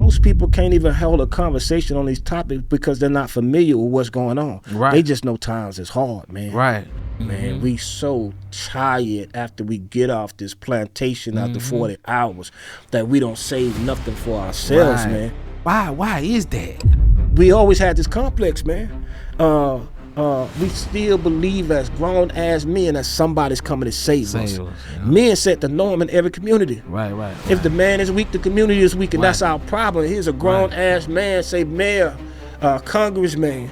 most people can't even hold a conversation on these topics because they're not familiar with what's going on. Right. They just know times is hard, man. Right. Man, we so tired after we get off this plantation after 40 hours that we don't save nothing for ourselves, man. Why is that? We always had this complex, man. We still believe as grown-ass men that somebody's coming to save us. You know? Men set the norm in every community. Right. If the man is weak, the community is weak, and that's our problem. Here's a grown-ass man say, mayor, congressman,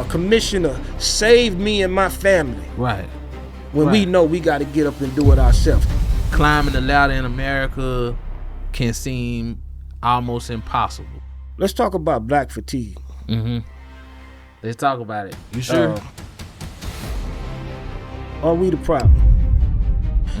commissioner, save me and my family. Right. When we know we got to get up and do it ourselves. Climbing the ladder in America can seem almost impossible. Let's talk about black fatigue. Let's talk about it. You sure? Are we the problem?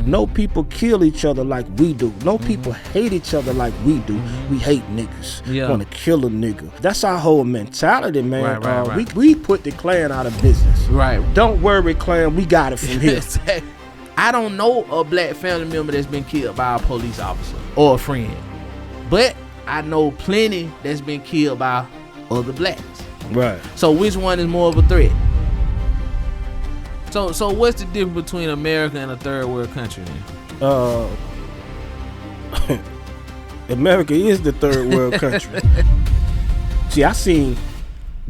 No people kill each other like we do. No people hate each other like we do. We hate niggas. Yeah. Want to kill a nigga. That's our whole mentality, man. Right. We put the Klan out of business. Right. Don't worry, Klan. We got it from here. I don't know a black family member that's been killed by a police officer or a friend, but I know plenty that's been killed by other blacks. Right. So which one is more of a threat? So what's the difference between America and a third world country then? America is the third world country. See, I seen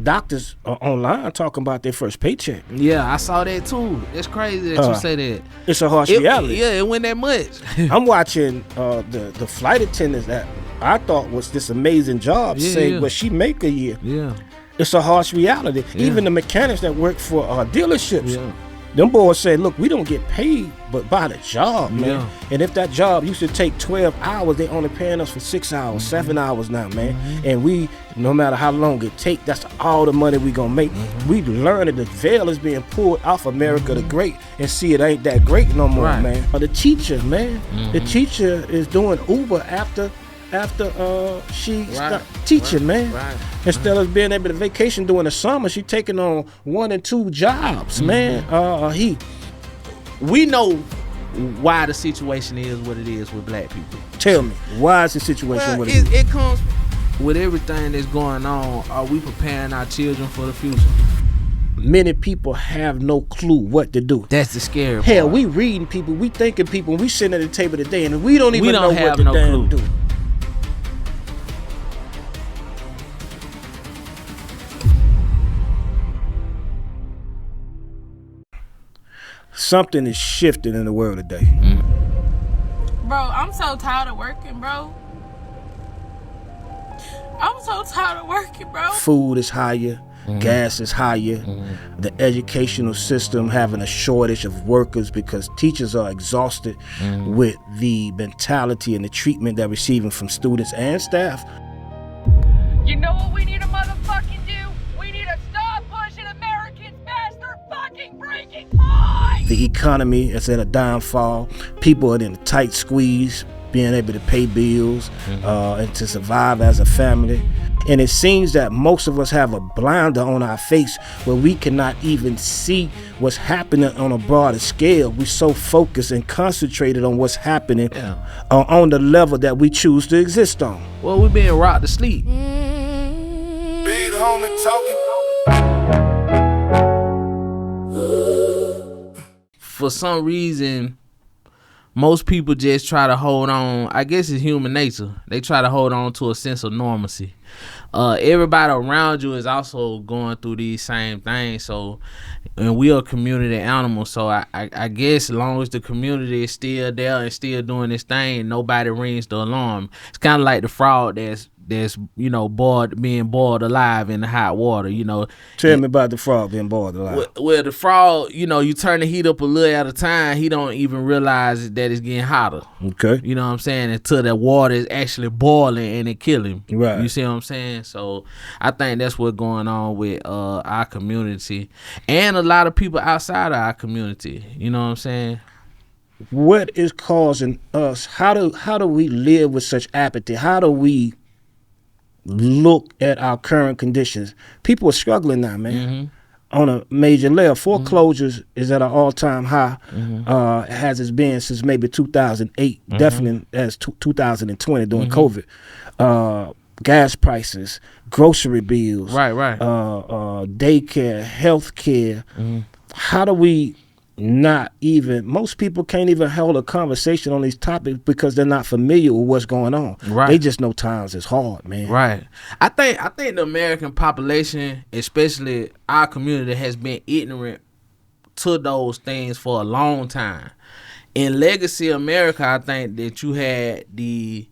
doctors online talking about their first paycheck. Yeah, I saw that too. It's crazy that you say that. It's a harsh reality. Yeah, it went that much. I'm watching the flight attendants that I thought was this amazing job say what she make a year. Yeah. It's a harsh reality. Yeah. Even the mechanics that work for dealerships, Yeah. them boys say, look, we don't get paid but by the job, man. Yeah. And if that job used to take 12 hours, they only paying us for 6 hours, 7 hours now, man. And we, no matter how long it take, that's all the money we gonna make. We learn that the veil is being pulled off America the Great and see it ain't that great no more, man. The teacher, man, the teacher is doing Uber after she stopped teaching, man. Instead of being able to vacation during the summer, she taking on 1 and 2 jobs, man. We know why the situation is what it is with black people. Tell me, why is the situation what it is? It comes with everything that's going on. Are we preparing our children for the future? Many people have no clue what to do. That's the scary part. Hell, we reading people, we thinking people, and we sitting at the table today, and we don't even know what to no damn clue. do. Something is shifting in the world today. Bro, I'm so tired of working, bro. I'm so tired of working, bro. Food is higher. Gas is higher. The educational system having a shortage of workers because teachers are exhausted with the mentality and the treatment they're receiving from students and staff. You know what we need to motherfucking do? We need to stop pushing Americans past their fucking breaking point! The economy is at a downfall. People are in a tight squeeze, being able to pay bills and to survive as a family. And it seems that most of us have a blinder on our face where we cannot even see what's happening on a broader scale. We're so focused and concentrated on what's happening on the level that we choose to exist on. Well, we're being rocked to sleep. Big homie talking. For some reason, most people just try to hold on. I guess it's human nature. They try to hold on to a sense of normalcy. Everybody around you is also going through these same things. So, and we are community animals. So I guess as long as the community is still there and still doing this thing, nobody rings the alarm. It's kind of like the frog that's being boiled alive in the hot water. Tell me about the frog being boiled alive. Well, the frog, you turn the heat up a little at a time. He don't even realize that it's getting hotter. Okay. You know what I'm saying? Until the water is actually boiling and it kill him. Right. You see what I'm saying? So I think that's what's going on with our community and a lot of people outside of our community. You know what I'm saying? What is causing us? How do we live with such apathy? How do we look at our current conditions? People are struggling now, man. On a major level. Foreclosures is at an all-time high, as it's been since maybe 2008, definitely as 2020 during COVID. gas prices, grocery bills, Right. daycare, health care. How do we not even, most people can't even hold a conversation on these topics because they're not familiar with what's going on. Right. They just know times is hard, man. Right. I think the American population, especially our community, has been ignorant to those things for a long time. In legacy America, I think that you had the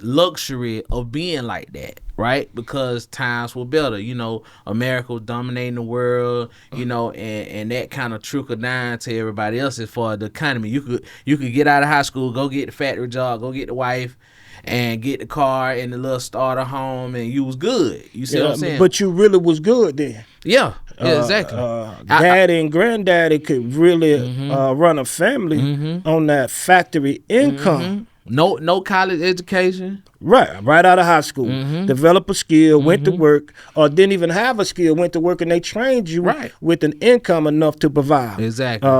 luxury of being like that, right? Because times were better. You know, America was dominating the world, you know, and that kind of trickled down to everybody else as far as the economy. You could get out of high school, go get the factory job, go get the wife, and get the car and the little starter home, and you was good. You see what I'm saying? But you really was good then. Yeah, exactly. Daddy and granddaddy could really run a family on that factory income. No college education. Right out of high school. Develop a skill, went to work, or didn't even have a skill, went to work, and they trained you with an income enough to provide. Exactly.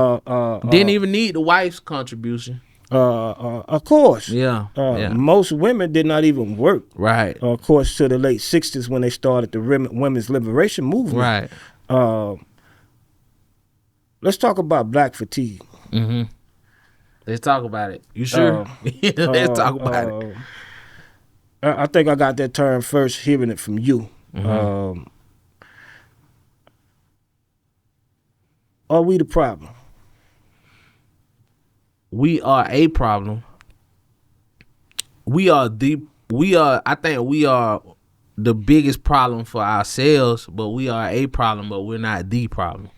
Didn't even need the wife's contribution. Of course. Yeah. Most women did not even work. Right. Of course, to the late 60s when they started the women's liberation movement. Right. Let's talk about black fatigue. Let's talk about it. You sure? Let's talk about it. I think I got that term first hearing it from you. Are we the problem? We are a problem. I think we are the biggest problem for ourselves, but we are a problem, but we're not the problem.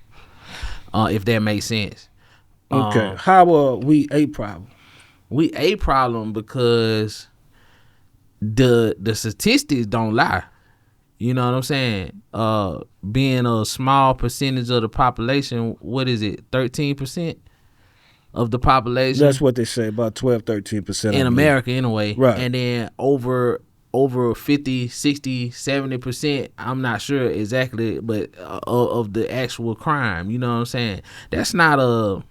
If that makes sense. Okay. How are we a problem? We a problem because the statistics don't lie. You know what I'm saying? Being a small percentage of the population, what is it, 13% of the population? That's what they say, about 12, 13%. In America, anyway. Right. And then over 50, 60, 70%, I'm not sure exactly, but of the actual crime. You know what I'm saying? That's not a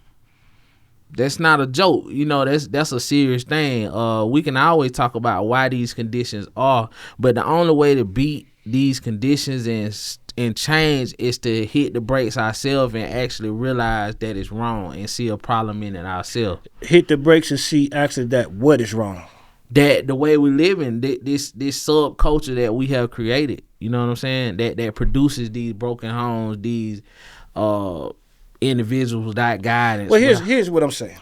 joke. You know, that's a serious thing. We can always talk about why these conditions are, but the only way to beat these conditions and change is to hit the brakes ourselves and actually realize that it's wrong and see a problem in it ourselves. Hit the brakes and see actually that what is wrong. That the way we live in this subculture that we have created. You know what I'm saying? That produces these broken homes, these individuals without guidance. Well, here's what I'm saying.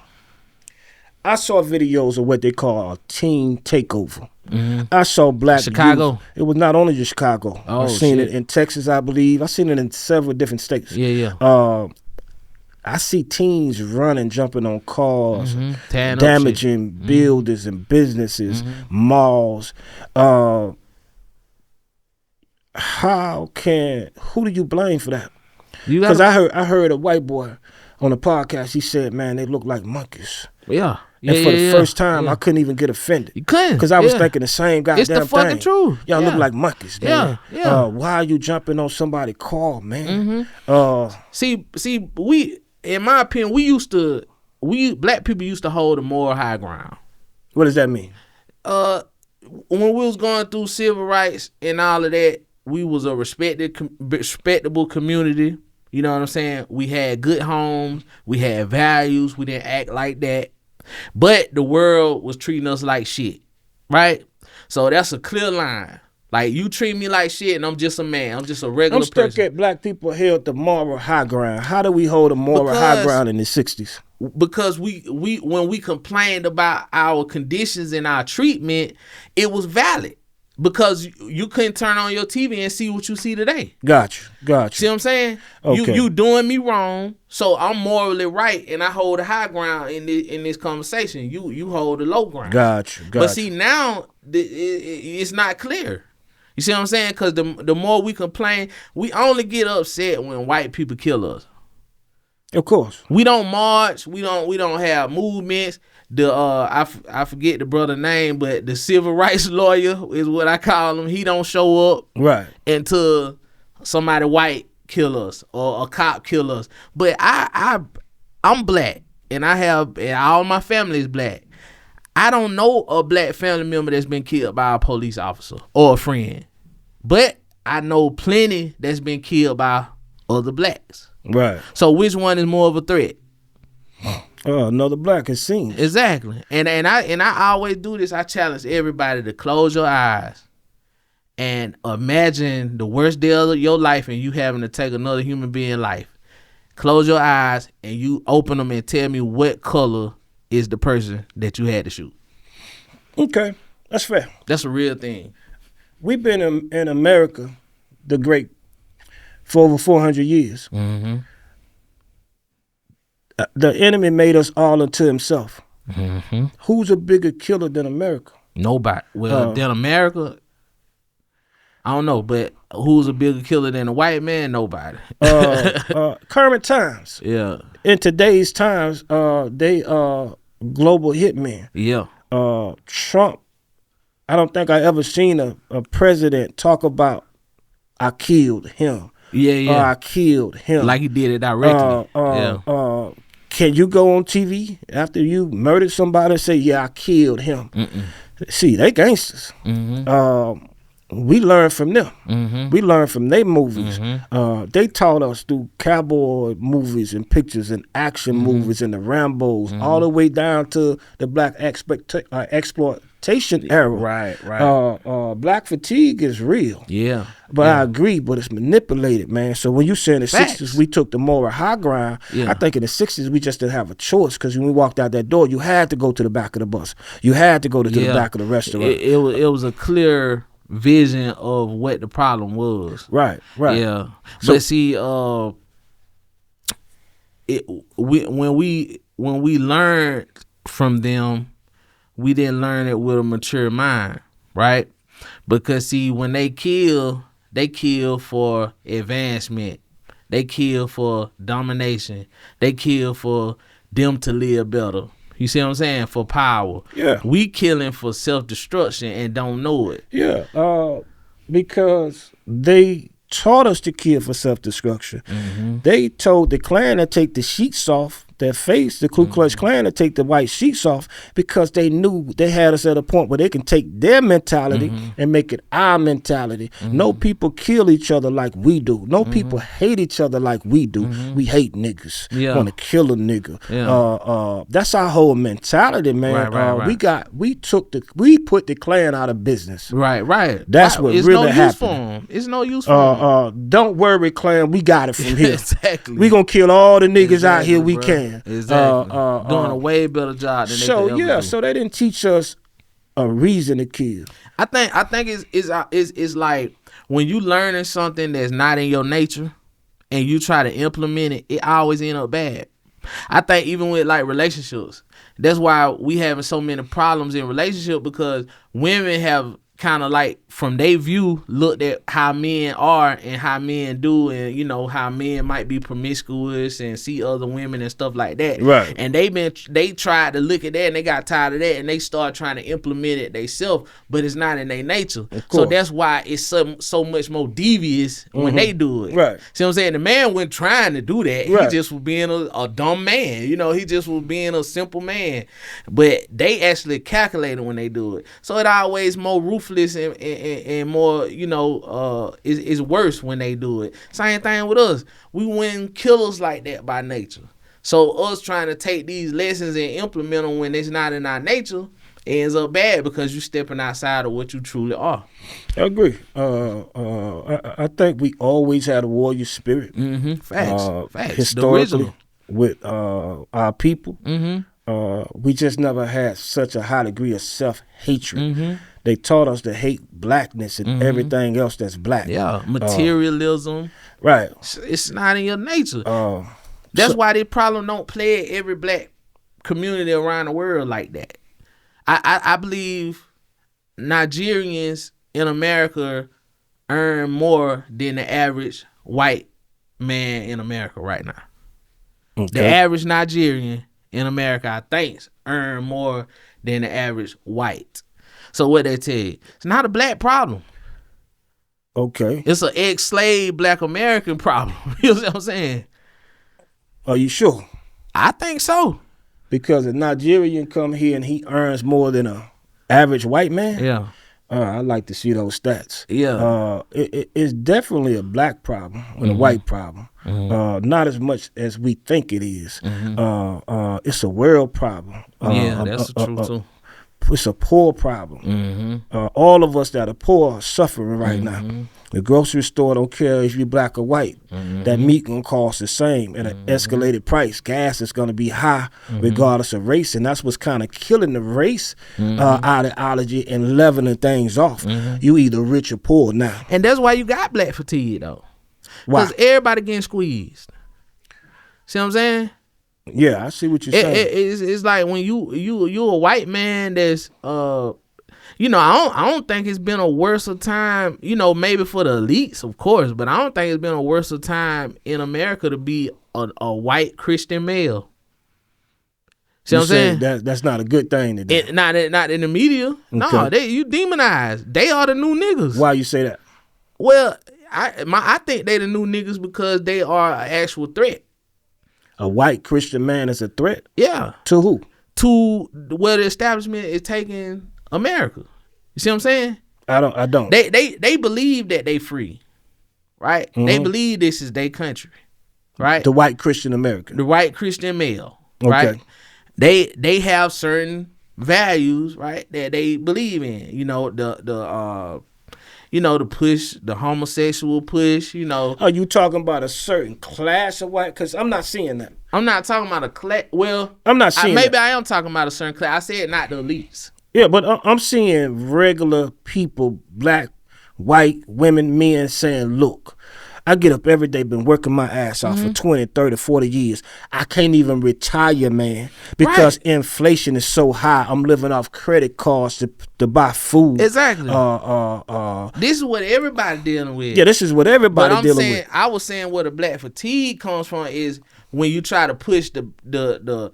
I saw videos of what they call a teen takeover. I saw black Chicago. youth. It was not only just Chicago. Oh, I've seen shit. it in Texas, I believe. I've seen it in several different states. Yeah. I see teens running, jumping on cars, Tearing up damaging buildings and businesses, malls. Who do you blame for that? Because I heard a white boy on a podcast. He said, "Man, they look like monkeys." Yeah. And for the first time, I couldn't even get offended. You couldn't. Because I was thinking the same goddamn thing. It's the fucking truth. Y'all look like monkeys, man. Yeah. Why are you jumping on somebody's car, man? See, we, in my opinion, black people used to hold a moral high ground. What does that mean? When we was going through civil rights and all of that, we was a respectable community. You know what I'm saying? We had good homes. We had values. We didn't act like that. But the world was treating us like shit, right? So that's a clear line. Like, you treat me like shit and I'm just a man. I'm just a regular person. I'm stuck at black people held the moral high ground. How do we hold a moral high ground in the 60s? Because we when we complained about our conditions and our treatment, it was valid. Because you couldn't turn on your TV and see what you see today. Got you. See what I'm saying? Okay. You doing me wrong, so I'm morally right, and I hold a high ground in this conversation. You hold a low ground. Got you. But see, now it's not clear. You see what I'm saying? Because the more we complain, we only get upset when white people kill us. Of course. We don't march. We don't have movements. I forget the brother name, but the civil rights lawyer is what I call him. He don't show up right until somebody white kill us or a cop kill us. But I'm black, and all my family is black. I don't know a black family member that's been killed by a police officer or a friend, but I know plenty that's been killed by other blacks. Right. So which one is more of a threat? Another black, it seems. Exactly. And I always do this. I challenge everybody to close your eyes and imagine the worst day of your life and you having to take another human being life. Close your eyes and you open them and tell me what color is the person that you had to shoot. Okay, that's fair. That's a real thing. We've been in America, the great, for over 400 years. Mm-hmm. The enemy made us all unto himself. Mm-hmm. Who's a bigger killer than America? Nobody. Well, than America, I don't know, but who's a bigger killer than a white man? Nobody. Current times. Yeah. In today's times, they global hitmen. Yeah. Trump, I don't think I ever seen a president talk about I killed him. Yeah. I killed him. Like he did it directly. Yeah. Can you go on TV after you murdered somebody and say, yeah, I killed him? Mm-mm. See, they gangsters. Mm-hmm. We learn from them. Mm-hmm. We learn from their movies. Mm-hmm. They taught us through cowboy movies and pictures and action movies and the Rambos, all the way down to the black exploitation era. Right. Black fatigue is real. Yeah. But I agree, but it's manipulated, man. So when you say in the Facts. 60s we took the moral high ground, Yeah. I think in the 60s we just didn't have a choice because when we walked out that door, you had to go to the back of the bus. You had to go to the back of the restaurant. It was a clear vision of what the problem was. Right. Yeah. So- But see, when we learned from them, we didn't learn it with a mature mind, right? Because see, when they kill for advancement. They kill for domination. They kill for them to live better. You see what I'm saying? For power. Yeah. We killing for self-destruction and don't know it. Yeah, because they taught us to kill for self-destruction. They told the Klan to take the sheets off their face, the Ku Klux Klan to take the white sheets off because they knew they had us at a point where they can take their mentality and make it our mentality. No people kill each other like we do. No people hate each other like we do. We hate niggas. Yeah. Want to kill a nigga. Yeah. That's our whole mentality, man. Right. We put the Klan out of business. Right. That's what it's really no happened. Use for 'em. It's no use for 'em. Don't worry, Klan. We got it from here. Exactly. We gonna kill all the niggas out here we bro. can. Exactly. Doing a way better job than they could ever do. So they didn't teach us a reason to kill. I think it's like when you learning something that's not in your nature and you try to implement it, it always end up bad. I think even with like relationships, that's why we having so many problems in relationship because women have kind of like from their view looked at how men are and how men do and you know how men might be promiscuous and see other women and stuff like that, right? And they tried to look at that and they got tired of that and they start trying to implement it themselves, but it's not in their nature. So that's why it's so much more devious when they do it, right? See what I'm saying? The man wasn't trying to do that, right. He just was being a dumb man, you know, he just was being a simple man, but they actually calculated when they do it, so it always more ruthless and more, you know, is worse when they do it. Same thing with us. We wouldn't killers like that by nature. So us trying to take these lessons and implement them when it's not in our nature ends up bad because you stepping outside of what you truly are. I agree. I think we always had a warrior spirit. Facts. Historically, with our people. We just never had such a high degree of self-hatred. They taught us to hate blackness and everything else that's black. Yeah, materialism. Right. It's not in your nature. That's why this problem don't plague every black community around the world like that. I believe Nigerians in America earn more than the average white man in America right now. Okay. The average Nigerian in America, I think, earn more than the average white. So what they tell you, it's not a black problem. Okay. It's an ex-slave black American problem. You know what I'm saying? Are you sure? I think so. Because a Nigerian come here and he earns more than a average white man. Yeah. I'd like to see those stats. Yeah. It's definitely a black problem and a white problem. Not as much as we think it is. It's a world problem. That's the truth too. It's a poor problem. All of us that are poor are suffering right now. The grocery store don't care if you're black or white. That meat gonna cost the same at an escalated price. Gas is gonna be high regardless of race, and that's what's kind of killing the race ideology and leveling things off. You either rich or poor now. And that's why you got black fatigue though. Why? Because everybody getting squeezed. See what I'm saying? Yeah, I see what you're saying. It's like when you a white man that's I don't think it's been a worse time, maybe for the elites, of course, but I don't think it's been a worse time in America to be a white Christian male. See what I'm saying? That's not a good thing to do. Not in the media. Okay. No, you demonized. They are the new niggas. Why you say that? Well, I think they the new niggas because they are an actual threat. A white Christian man is a threat? Yeah. To who? To where the establishment is taking America. You see what I'm saying? I don't. They believe that they free, right? They believe this is their country, right? The white Christian American. The white Christian male, right? They have certain values, right, that they believe in. The push, the homosexual push, Are you talking about a certain class of white? Because I'm not seeing that. I'm not talking about a class. Well, I'm not seeing maybe that. I am talking about a certain class. I said not the elites. Yeah, but I'm seeing regular people, black, white, women, men saying, look, I get up every day, been working my ass off for 20, 30, 40 years. I can't even retire, man, because inflation is so high. I'm living off credit cards to buy food. Exactly. This is what everybody dealing with. Yeah, this is what everybody dealing with. I was saying where the black fatigue comes from is when you try to push the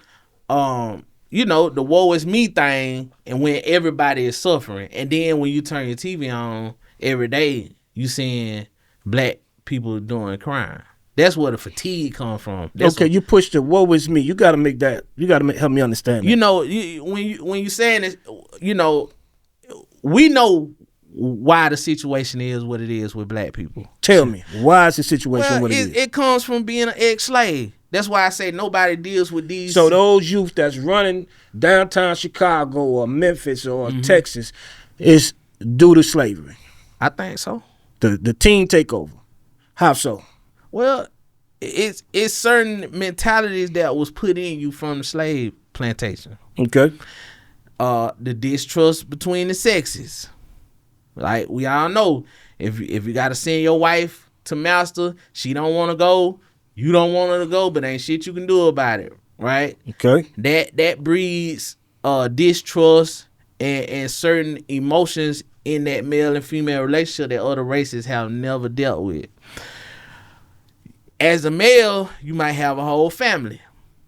woe is me thing, and when everybody is suffering, and then when you turn your TV on every day, you seeing black people doing crime. That's where the fatigue comes from. You push the woe is me. You gotta make that. You gotta help me understand that. When you saying this, we know why the situation is what it is with black people. Tell me, why is the situation what it is? It comes from being an ex-slave. That's why I say nobody deals with these. So those youth that's running downtown Chicago or Memphis or Texas is due to slavery. I think so. The teen takeover. How so? Well, it's certain mentalities that was put in you from the slave plantation. Okay. The distrust between the sexes. Like we all know, if you gotta send your wife to master, she don't want to go. You don't want her to go, but ain't shit you can do about it, right? Okay. That breeds distrust and certain emotions in that male and female relationship that other races have never dealt with. As a male, you might have a whole family,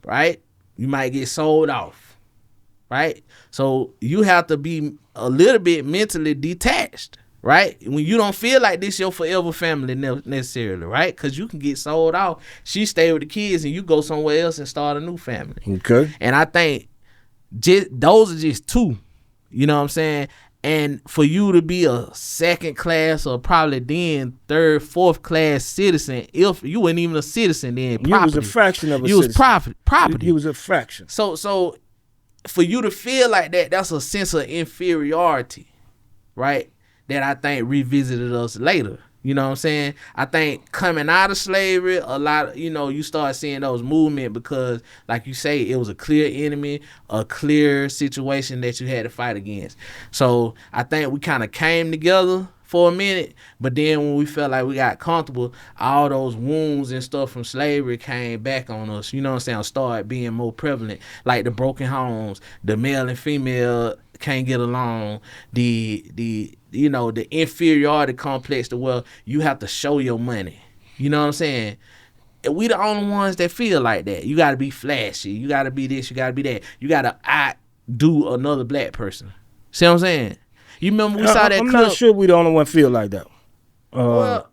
right? You might get sold off, right? So you have to be a little bit mentally detached, right? When you don't feel like this your forever family necessarily, right? Because you can get sold off. She stay with the kids and you go somewhere else and start a new family. Okay. And I think those are just two. You know what I'm saying? And for you to be a second class or probably then third, fourth class citizen, if you weren't even a citizen then, property. You was a fraction of a you citizen. Was property. You was a fraction. So for you to feel like that, that's a sense of inferiority, right? That I think revisited us later. You know what I'm saying? I think coming out of slavery, a lot, you start seeing those movements because, like you say, it was a clear enemy, a clear situation that you had to fight against. So I think we kind of came together for a minute, but then when we felt like we got comfortable, all those wounds and stuff from slavery came back on us. You know what I'm saying? Started being more prevalent, like the broken homes, the male and female can't get along, the inferiority complex to where you have to show your money. You know what I'm saying? And we the only ones that feel like that. You got to be flashy. You got to be this. You got to be that. You got to outdo another black person. See what I'm saying? You remember we saw that I'm clip? not sure we the only one feel like that. Well,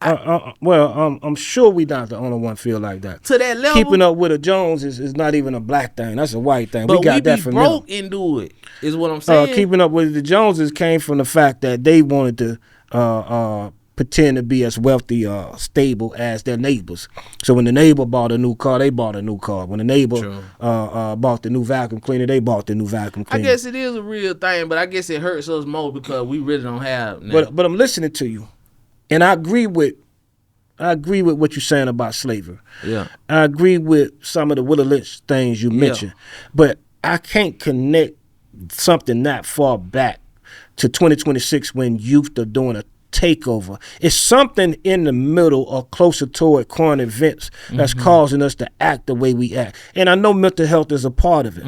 I'm sure we not the only one feel like that. To that level, Keeping up with the Jones is not even a black thing. That's a white thing. but we got that be from broke them. and do it. Is what I'm saying. Keeping up with the Joneses came from the fact that they wanted to pretend to be as wealthy, stable as their neighbors. So when the neighbor bought a new car, they bought a new car. When the neighbor bought the new vacuum cleaner, they bought the new vacuum cleaner. I guess it is a real thing, but I guess it hurts us more because we really don't have. But I'm listening to you, and I agree with what you're saying about slavery. Yeah, I agree with some of the Willie Lynch things you mentioned, but I can't connect something that far back to 2026 when youth are doing a takeover. It's something in the middle or closer toward current events that's causing us to act the way we act. And I know mental health is a part of it.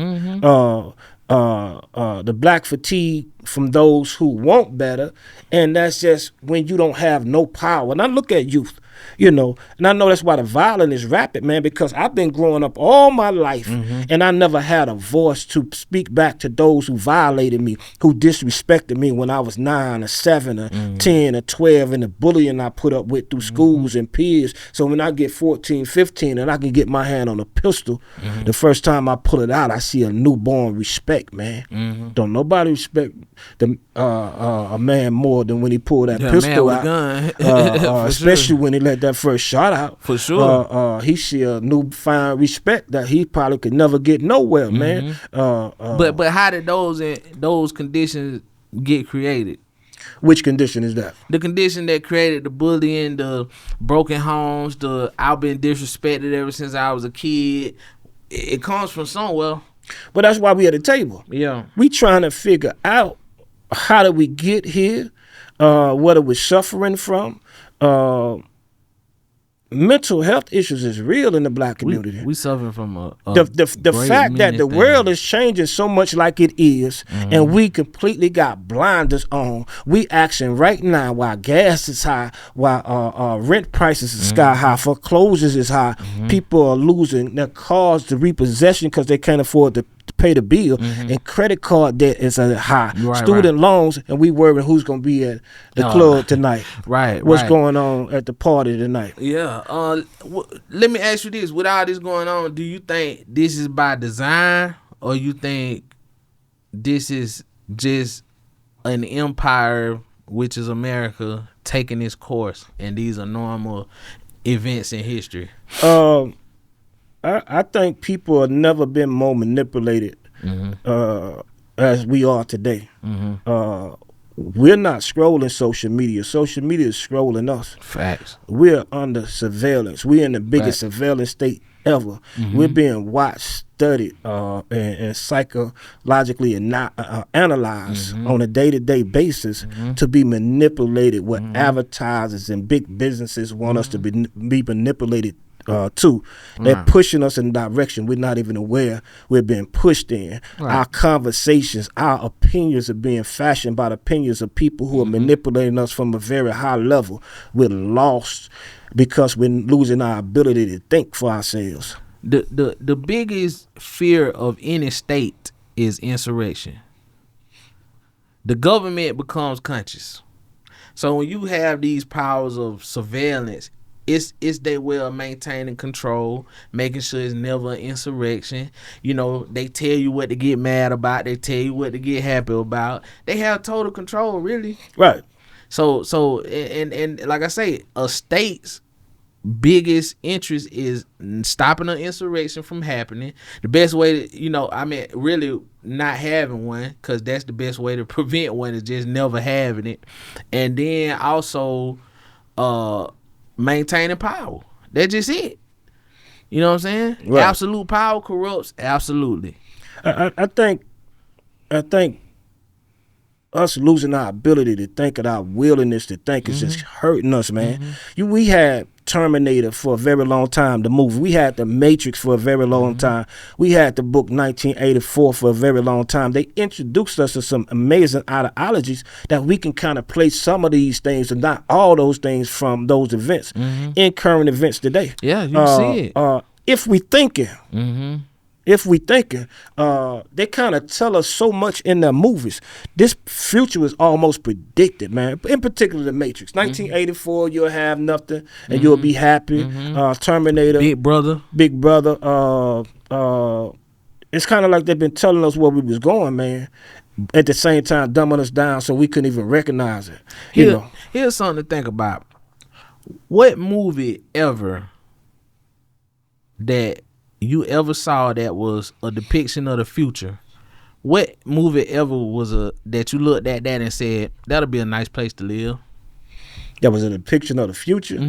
The black fatigue from those who want better, and that's just when you don't have no power. And I look at youth, and I know that's why the violence is rapid, man, because I've been growing up all my life and I never had a voice to speak back to those who violated me, who disrespected me when I was 9 or 7 or 10 or 12, and the bullying I put up with through schools and peers. So when I get 14, 15 and I can get my hand on a pistol, the first time I pull it out, I see a newborn respect, man. Don't nobody respect a man more than when he pulled that pistol out, gun. Especially when he let that first shot out. For sure. He see a newfound respect that he probably could never get nowhere, man. But how did those conditions get created? Which condition is that? The condition that created the bullying, the broken homes, the I've been disrespected ever since I was a kid. It comes from somewhere. But that's why we at the table. Yeah. We trying to figure out how did we get here, what are we suffering from. Mental health issues is real in the black community. We suffering from the fact that the world is changing so much like it is, and we completely got blinders on. We action right now while gas is high, while rent prices is sky high, foreclosures is high. People are losing their cars to repossession because they can't afford to pay the bill, and credit card debt is high. Student loans, and we worrying who's gonna be at the club tonight. What's going on at the party tonight? Yeah. Let me ask you this: with all this going on, do you think this is by design, or you think this is just an empire, which is America, taking its course, and these are normal events in history? I think people have never been more manipulated as we are today. We're not scrolling social media. Social media is scrolling us. Facts. We're under surveillance. We're in the biggest surveillance state ever. We're being watched, studied, and psychologically analyzed on a day-to-day basis to be manipulated what advertisers and big businesses want us to be manipulated too. They're pushing us in a direction we're not even aware we're being pushed in. Our conversations, our opinions are being fashioned by the opinions of people who are manipulating us from a very high level. We're lost because we're losing our ability to think for ourselves. The biggest fear of any state is insurrection. The government becomes conscious. So when you have these powers of surveillance, it's their way of maintaining control, making sure it's never an insurrection. They tell you what to get mad about. They tell you what to get happy about. They have total control, really. Right. So and like I say, a state's biggest interest is stopping an insurrection from happening. The best way to, really not having one, because that's the best way to prevent one, is just never having it. And then also, maintaining power. That's just it. You know what I'm saying? Right. Absolute power corrupts. Absolutely. I think us losing our ability to think and our willingness to think is just hurting us, man. We had Terminator for a very long time, the movie. We had The Matrix for a very long time. We had the book 1984 for a very long time. They introduced us to some amazing ideologies that we can kind of place some of these things, and not all those things, from those events in current events today. Yeah, you see it. If we thinking, if we thinking, they kind of tell us so much in their movies. This future is almost predicted, man. In particular, The Matrix. 1984, you'll have nothing and you'll be happy. Terminator. Big Brother. It's kind of like they've been telling us where we was going, man. At the same time, dumbing us down so we couldn't even recognize it. Here's something to think about. What movie ever that you ever saw that was a depiction of the future? What movie ever was that you looked at that and said that'll be a nice place to live? That was a depiction of the future.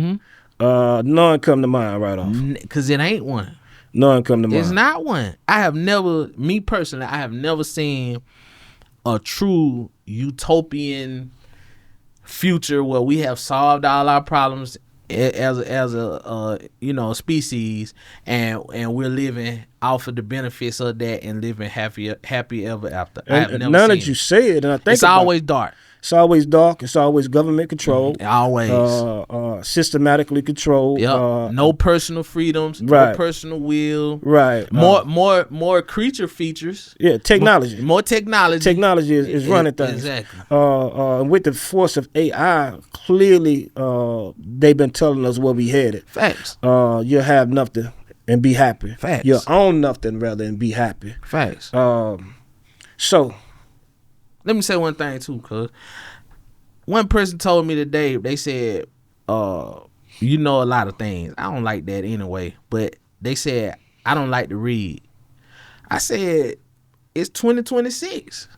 None come to mind right off. Cause it ain't one. None come to mind. It's not one. I have never seen a true utopian future where we have solved all our problems as a species, and we're living off of the benefits of that and living happy ever after. I have never now seen that you say it, and I think it's always dark. It's always dark. It's always government controlled. Always. Systematically controlled. Yep. No personal freedoms. Right. No personal will. Right. More creature features. Yeah. Technology. More technology. Technology is running things. Exactly. With the force of AI, clearly they've been telling us where we headed. Facts. You'll have nothing and be happy. Facts. You'll own nothing rather and be happy. Facts. So. Let me say one thing too, cause one person told me today, they said, you know a lot of things. I don't like that anyway, but they said I don't like to read. I said it's 2026.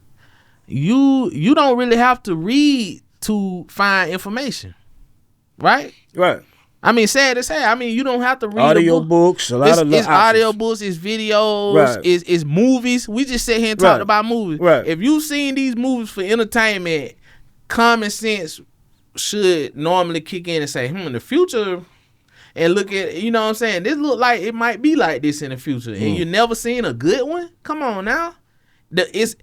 You don't really have to read to find information, right? Right. I mean, sad to say, you don't have to read audio books, a lot of it's audio books, it's videos, right. it's movies. We just sit here and talk about movies. Right. If you've seen these movies for entertainment, common sense should normally kick in and say, in the future, and look at, you know what I'm saying, this look like it might be like this in the future. And you never seen a good one? Come on now. The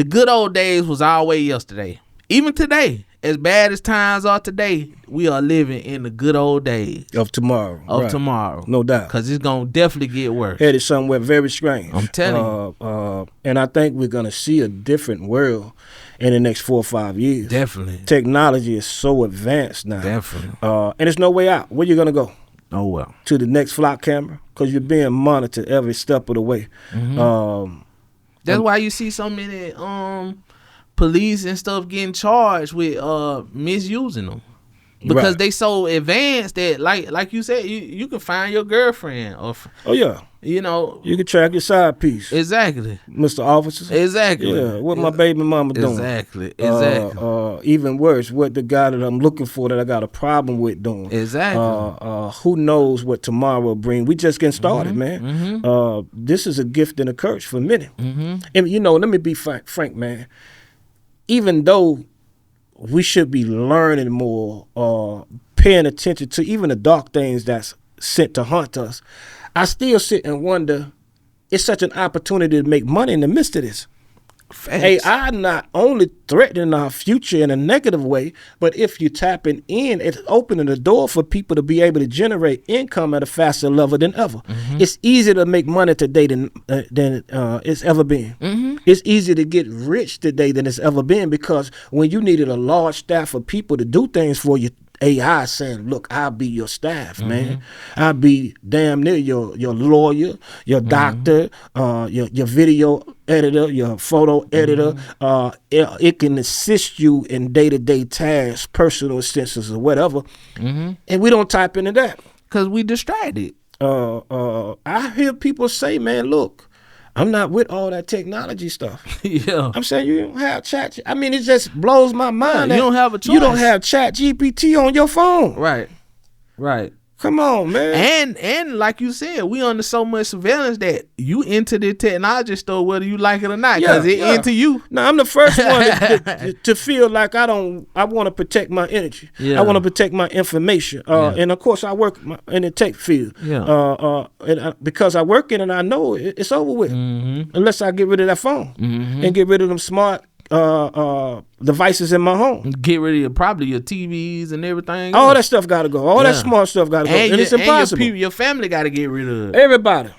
good old days was always yesterday. Even today, as bad as times are today, we are living in the good old days of tomorrow. Tomorrow, no doubt, because it's gonna definitely get worse. Headed somewhere very strange. I'm telling you. And I think we're gonna see a different world in the next 4 or 5 years. Definitely, technology is so advanced now. Definitely, and there's no way out. Where you gonna go? Nowhere. To the next flock camera, because you're being monitored every step of the way. That's why you see so many police and stuff getting charged with misusing them, because they so advanced that like you said, you can find your girlfriend or you can track your side piece. Exactly, Mr. Officer. Exactly. Yeah, what my baby mama doing. Exactly. Even worse, what the guy that I'm looking for that I got a problem with doing. Exactly. Who knows what tomorrow will bring. We just getting started, man. This is a gift and a curse for many. And let me be frank, man. Even though we should be learning more, paying attention to even the dark things that's sent to haunt us, I still sit and wonder, it's such an opportunity to make money in the midst of this. AI not only threatening our future in a negative way, but if you're tapping in, it's opening the door for people to be able to generate income at a faster level than ever. It's easier to make money today than it's ever been. It's easier to get rich today than it's ever been, because when you needed a large staff of people to do things for you, AI saying, look, I'll be your staff, man. I'll be damn near your lawyer, your doctor, your video editor, your photo editor. It can assist you in day-to-day tasks, personal assistance or whatever. And we don't type into that. Because we distracted. I hear people say, man, look, I'm not with all that technology stuff. I'm saying you don't have chat. I mean, it just blows my mind. You don't have a choice. You don't have chat GPT on your phone. Right. Come on, man. And like you said, we under so much surveillance that you into the technology store whether you like it or not, because it into you. Now, I'm the first one to feel like I want to protect my energy. I want to protect my information. And of course, I work in the tech field. Because I work in it, I know it's over with. Unless I get rid of that phone and get rid of them smart devices in my home. Get rid of probably your TVs and everything. All that stuff got to go. All that smart stuff got to go. And it's impossible. And your family got to get rid of it. Everybody.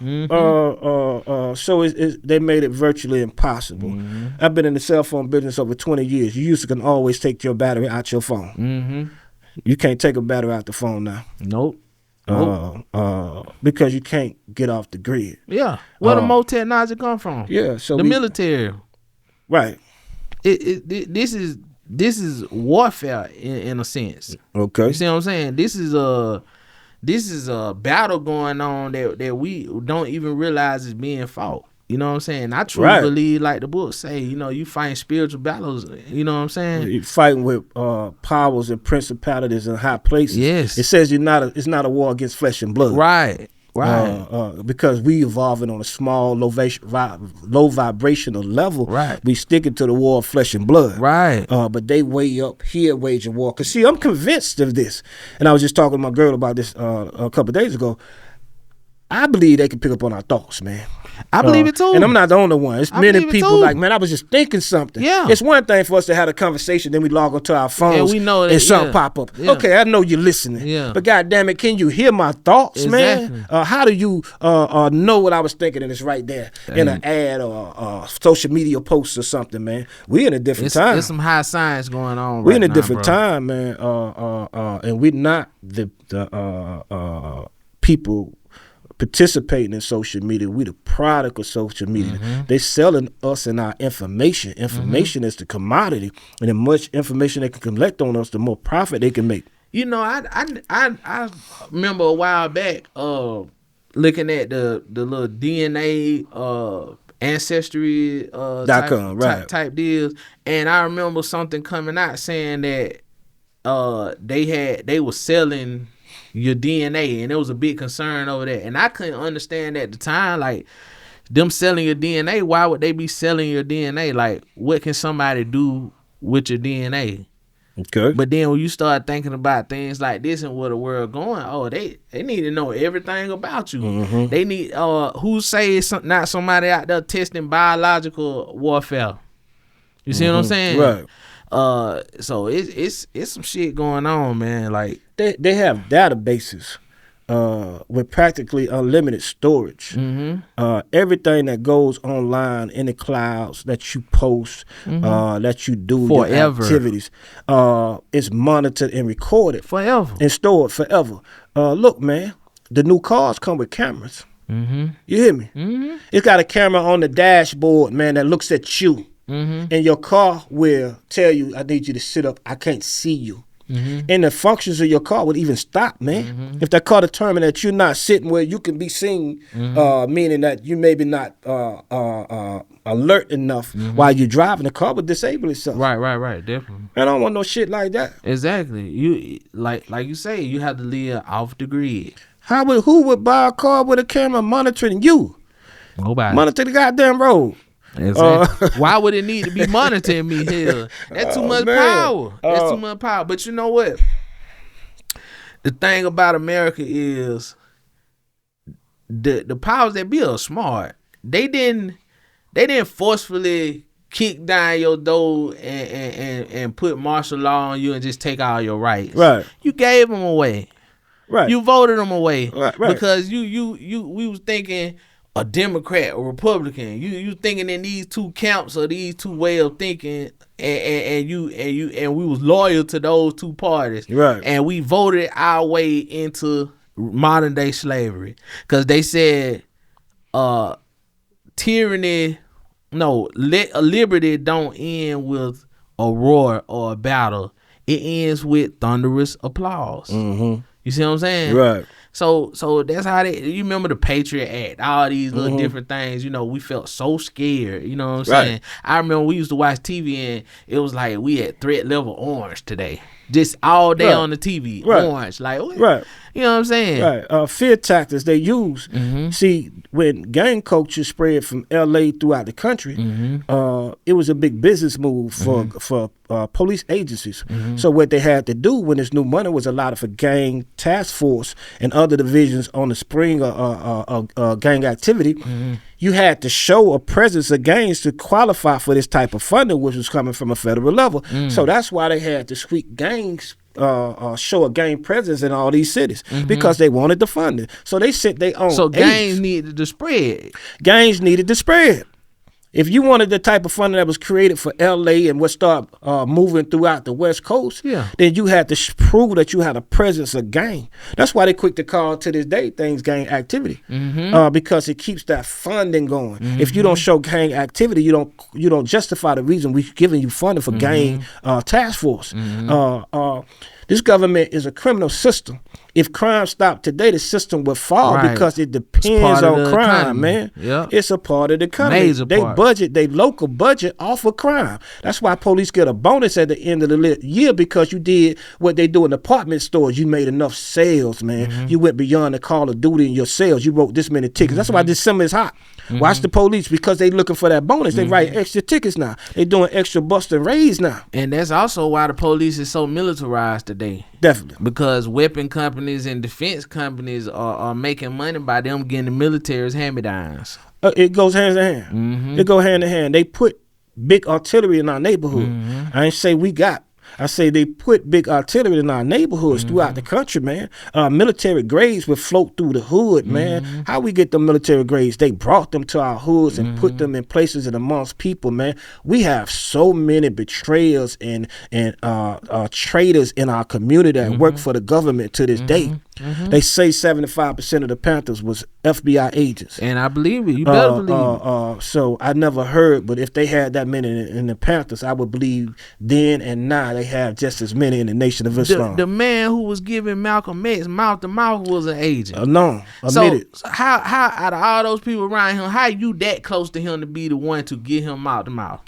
So they made it virtually impossible. I've been in the cell phone business over 20 years. You used to can always take your battery out your phone. You can't take a battery out the phone now. Nope. Because you can't get off the grid. Yeah. Where the more technology come from? Yeah. So the military. Right. This is warfare in a sense. Okay. You see what I'm saying? This is a battle going on that we don't even realize is being fought. You know what I'm saying? I truly believe, like the book say, you fight spiritual battles. You know what I'm saying? You're fighting with powers and principalities in high places. Yes. It says it's not a war against flesh and blood. Right. Because we evolving on a small, low vibrational level. Right. We sticking to the war of flesh and blood. Right. But they way up here waging war. Cause see, I'm convinced of this, and I was just talking to my girl about this a couple of days ago. I believe they can pick up on our thoughts, man. I believe it too. And I'm not the only one. It's many people like, man, I was just thinking something. Yeah. It's one thing for us to have a conversation, then we log onto our phones and we know that, and something pop up. Yeah. Okay, I know you're listening. Yeah. But goddamn it, can you hear my thoughts, exactly. man? How do you know what I was thinking and it's right there in an ad or a social media post or something, man? We in a different time. There's some high science going on We in a now, different bro. time, man. And we're not the people participating in social media. We the product of social media. They selling us and our information. Information is the commodity, and the much information they can collect on us, the more profit they can make. I remember a while back looking at the little DNA ancestry type deals, and I remember something coming out saying that they were selling your DNA, and there was a big concern over that, and I couldn't understand at the time, like, them selling your DNA. Why would they be selling your DNA? Like, what can somebody do with your DNA? Okay. But then when you start thinking about things like this and where the world going, they need to know everything about you. They need who say it's not somebody out there testing biological warfare. You see what I'm saying? Right. So it's some shit going on, man. Like they have databases with practically unlimited storage. Everything that goes online in the clouds that you post, that you do forever. Your activities, is monitored and recorded forever and stored forever. Look, man, the new cars come with cameras. You hear me? It's got a camera on the dashboard, man, that looks at you. And your car will tell you, I need you to sit up, I can't see you. And the functions of your car would even stop, man. If that car determined that you're not sitting where you can be seen, meaning that you maybe not alert enough while you're driving, the car would disable itself. Right, definitely. I don't want no shit like that. Exactly. You like you say, you have to live off the grid. Who would buy a car with a camera monitoring you? Nobody. Monitor the goddamn road. Exactly. Why would it need to be monitoring me here? That's too much power. That's too much power. But you know what? The thing about America is the powers that be are smart. They didn't forcefully kick down your door and put martial law on you and just take all your rights. Right. You gave them away. Right. You voted them away. Right. Because we was thinking a Democrat or Republican. You thinking in these two camps or these two way of thinking, and we was loyal to those two parties. Right. And we voted our way into modern day slavery. Cause they said liberty don't end with a roar or a battle. It ends with thunderous applause. You see what I'm saying? Right. So that's how you remember the Patriot Act, all these little different things, we felt so scared, you know what I'm saying? I remember we used to watch TV and it was like we had threat level orange today. Just all day on the TV, orange. Like, what? Right. You know what I'm saying? Right. Fear tactics they use. See, when gang culture spread from LA throughout the country, it was a big business move for police agencies. So what they had to do when this new money was allotted for gang task force and other divisions on the spring of gang activity, you had to show a presence of gangs to qualify for this type of funding, which was coming from a federal level. So that's why they had to sweep gangs, show a gang presence in all these cities because they wanted the funding. So they sent their own. So gangs needed to spread. Gangs needed to spread. If you wanted the type of funding that was created for LA and what start moving throughout the West Coast, then you had to prove that you had a presence of gang. That's why they quick to call to this day things gang activity, because it keeps that funding going. If you don't show gang activity, you don't justify the reason we're giving you funding for gang task force. This government is a criminal system. If crime stopped today, the system would fall because it depends on crime, economy. Man. Yep. It's a part of the economy. They local budget off of crime. That's why police get a bonus at the end of the year because you did what they do in department stores. You made enough sales, man. You went beyond the Call of Duty in your sales. You wrote this many tickets. That's why December is hot. Watch the police because they looking for that bonus. They write extra tickets now. They doing extra bust and raise now. And that's also why the police is so militarized today. Definitely. Because weapon companies and defense companies are making money by them getting the military's hand-me-downs. It goes hand in hand. It goes hand in hand. They put big artillery in our neighborhood. I ain't say we got. I say they put big artillery in our neighborhoods throughout the country, man. Military grades would float through the hood, man. How we get the military grades? They brought them to our hoods and put them in places and amongst people, man. We have so many betrayers and traitors in our community that work for the government to this day. They say 75% of the Panthers was FBI agents. And I believe it. You better believe it. So I never heard, but if they had that many in the Panthers, I would believe then and now they have just as many in the Nation of Islam. The man who was giving Malcolm X mouth to mouth was an agent. No, admit it. So how out of all those people around him, how you that close to him to be the one to get him mouth to mouth?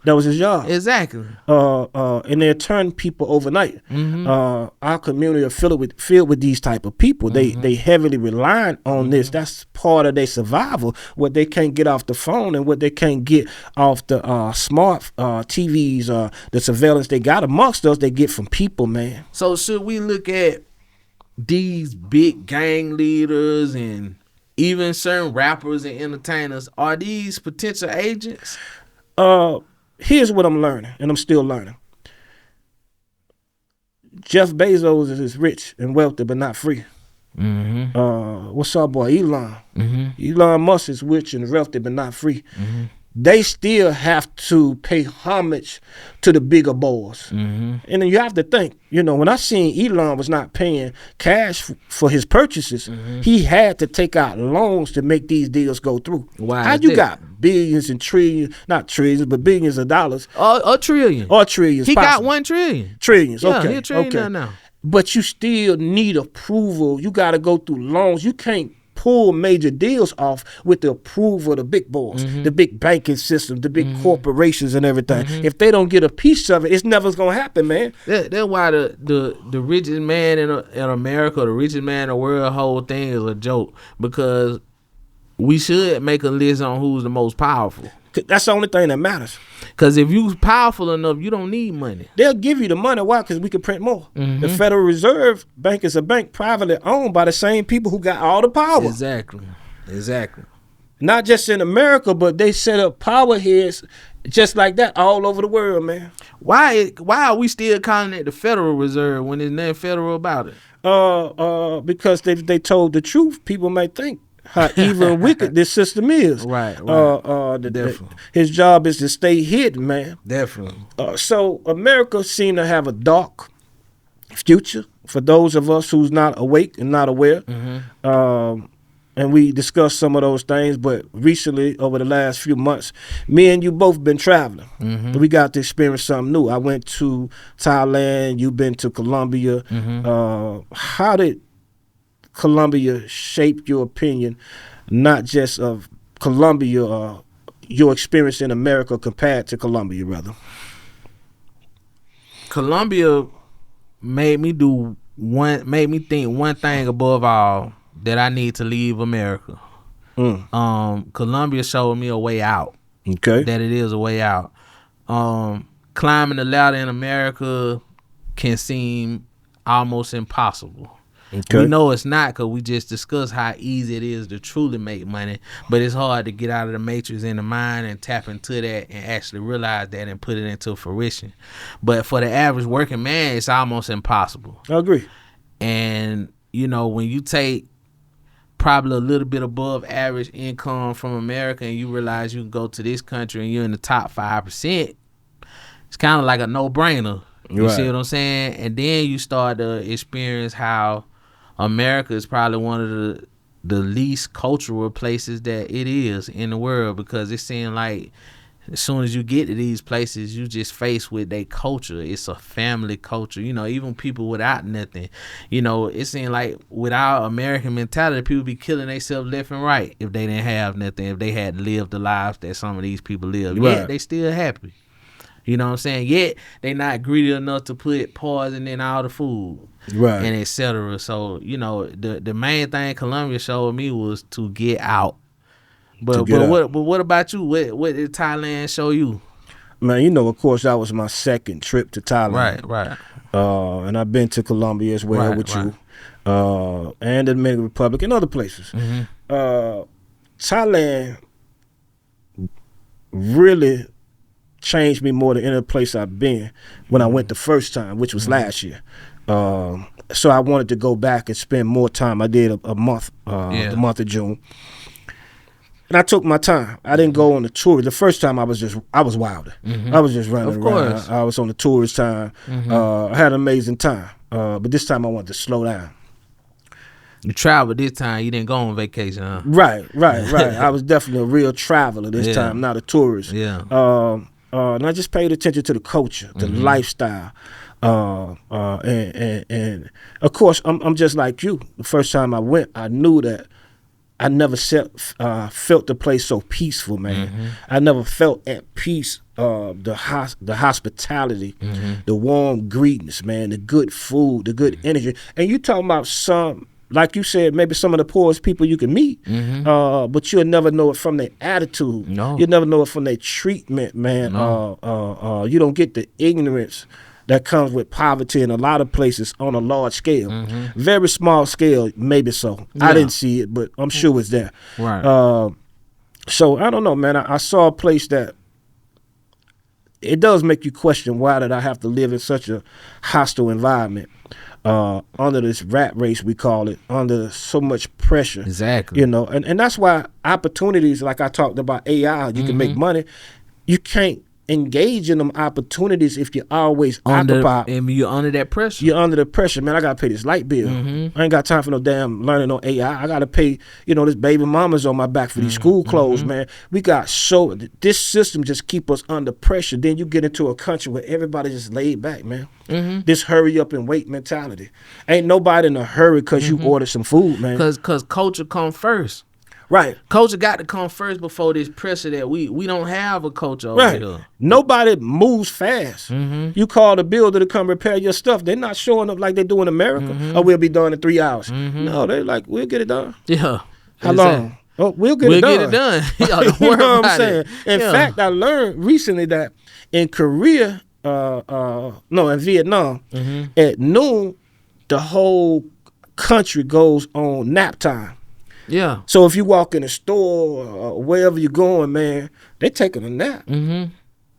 That was his job. Exactly. And they turn people overnight. Our community are filled with these type of people. They heavily rely on this. That's part of their survival. What they can't get off the phone and what they can't get off the smart TVs, the surveillance they got amongst us, they get from people, man. So should we look at these big gang leaders and even certain rappers and entertainers? Are these potential agents? Here's what I'm learning, and I'm still learning. Jeff Bezos is rich and wealthy, but not free. What's up, boy? Elon. Elon Musk is rich and wealthy, but not free. They still have to pay homage to the bigger boys. And then you have to think, when I seen Elon was not paying cash for his purchases, he had to take out loans to make these deals go through. Why? How you got billions and trillions, not trillions, but billions of dollars? A trillion. Or trillions. He possible. got 1 trillion. Trillions, yeah, okay. He a trillion now. But you still need approval. You got to go through loans. You can't pull major deals off with the approval of the big boys, the big banking system, the big corporations and everything. If they don't get a piece of it, it's never going to happen, man. That's why the richest man in America, the richest man in the world, whole thing is a joke, because we should make a list on who's the most powerful. That's the only thing that matters. Because if you powerful enough, you don't need money. They'll give you the money. Why? Because we can print more. The Federal Reserve Bank is a bank privately owned by the same people who got all the power. Exactly. Not just in America, but they set up power heads just like that all over the world, man. Why are we still calling it the Federal Reserve when there's nothing federal about it? Because they told the truth. People might think how evil and wicked this system is. Right. Definitely. His job is to stay hidden, man. Definitely. So America seemed to have a dark future for those of us who's not awake and not aware. And we discussed some of those things, but recently, over the last few months, me and you both been traveling. We got to experience something new. I went to Thailand, you've been to Colombia. How did Colombia shape your opinion, not just of Colombia, your experience in America compared to Colombia, brother? Colombia made me think one thing above all, that I need to leave America. Colombia showed me a way out. Okay. That it is a way out. Climbing the ladder in America can seem almost impossible. Okay. We know it's not because we just discussed how easy it is to truly make money, but it's hard to get out of the matrix in the mind and tap into that and actually realize that and put it into fruition. But for the average working man, it's almost impossible. I agree. And, you know, when you take probably a little bit above average income from America and you realize you can go to this country and you're in the top 5%, it's kind of like a no-brainer. You see what I'm saying? And then you start to experience how America is probably one of the least cultural places that it is in the world, because it seems like as soon as you get to these places, you just faced with their culture. It's a family culture. You know, even people without nothing. You know, it seems like with our American mentality, people be killing themselves left and right if they didn't have nothing, if they had lived the lives that some of these people live. Right. Yet they still happy. You know what I'm saying? Yet they not greedy enough to put poison in all the food. Right. And et cetera. So, you know, the main thing Colombia showed me was to get out. But what about you? What did Thailand show you? Man, you know, of course, that was my second trip to Thailand. Right. And I've been to Colombia as well with you, and the Dominican Republic and other places. Thailand really changed me more than any other place I've been when I went the first time, which was last year. So I wanted to go back and spend more time. I did a month, the month of June. And I took my time. I didn't go on the tour. The first time I was wilder. I was just running around. I was on the tourist time. I had an amazing time. But this time I wanted to slow down. You traveled this time. You didn't go on vacation, huh? Right. I was definitely a real traveler this time, not a tourist. And I just paid attention to the culture, the lifestyle. And of course, I'm just like you. The first time I went, I knew that I never felt the place so peaceful, man. I never felt at peace. The hospitality, the warm greetings, man, the good food, the good energy. And you talking about some, like you said, maybe some of the poorest people you can meet, but you'll never know it from their attitude. No. You'll never know it from their treatment, man. No. You don't get the ignorance that comes with poverty in a lot of places on a large scale. Very small scale, maybe so. I didn't see it, but I'm sure it's there. Right. So I don't know, man. I saw a place that it does make you question, why did I have to live in such a hostile environment, under this rat race, we call it, under so much pressure. Exactly. You know, and that's why opportunities, like I talked about AI, you can make money. You can't engage in them opportunities if you're always occupied. And you're under that pressure. You're under the pressure, man. I gotta pay this light bill. I ain't got time for no damn learning on AI. I gotta pay, this baby mama's on my back for these school clothes, man. We got this system just keep us under pressure. Then you get into a country where everybody just laid back, man. This hurry up and wait mentality. Ain't nobody in a hurry because you ordered some food, man. Because culture come first. Right. Culture got to come first before this pressure that we don't have a culture over here. Nobody moves fast. You call the builder to come repair your stuff. They're not showing up like they do in America. Oh, we'll be done in 3 hours. No, they're like, we'll get it done. Yeah. How long? Oh, we'll get it done. Don't You worry know what I'm about saying? it. In fact, I learned recently that in Korea, in Vietnam, at noon, the whole country goes on nap time. Yeah. So if you walk in a store or wherever you're going, man, they taking a nap.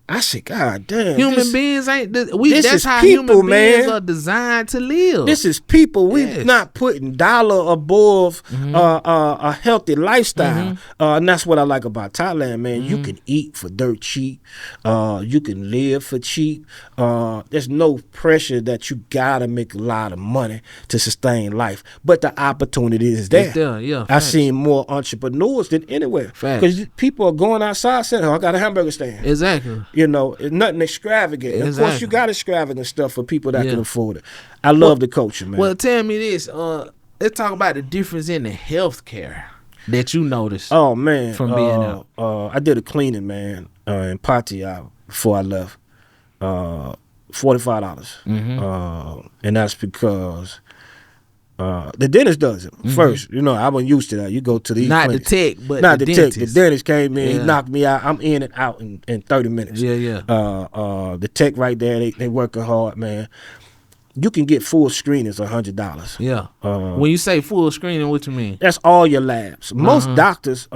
I said, God damn. Human beings ain't. That's is how people, human beings man. are designed to live. This is people. We're not putting dollar above a healthy lifestyle. And that's what I like about Thailand, man. You can eat for dirt cheap. You can live for cheap. There's no pressure that you gotta make a lot of money to sustain life. But the opportunity is there. It's there, yeah. I've seen more entrepreneurs than anywhere. Because people are going outside saying, I got a hamburger stand. Exactly. Nothing extravagant. Exactly. Of course, you got extravagant stuff for people that can afford it. I love the culture, man. Well, tell me this. Let's talk about the difference in the healthcare that you noticed. Oh, man. From being out. I did a cleaning, man, in Pattaya before I left. $45. And that's because the dentist does it first. I wasn't used to that. You go to these not clinics. the tech, but not the dentist. dentist. The dentist came in, he knocked me out. I'm in and out in 30 minutes. Yeah. The tech right there, they working hard, man. you can get full screenings $100. Yeah. When you say full screening, what you mean? That's all your labs. Most doctors,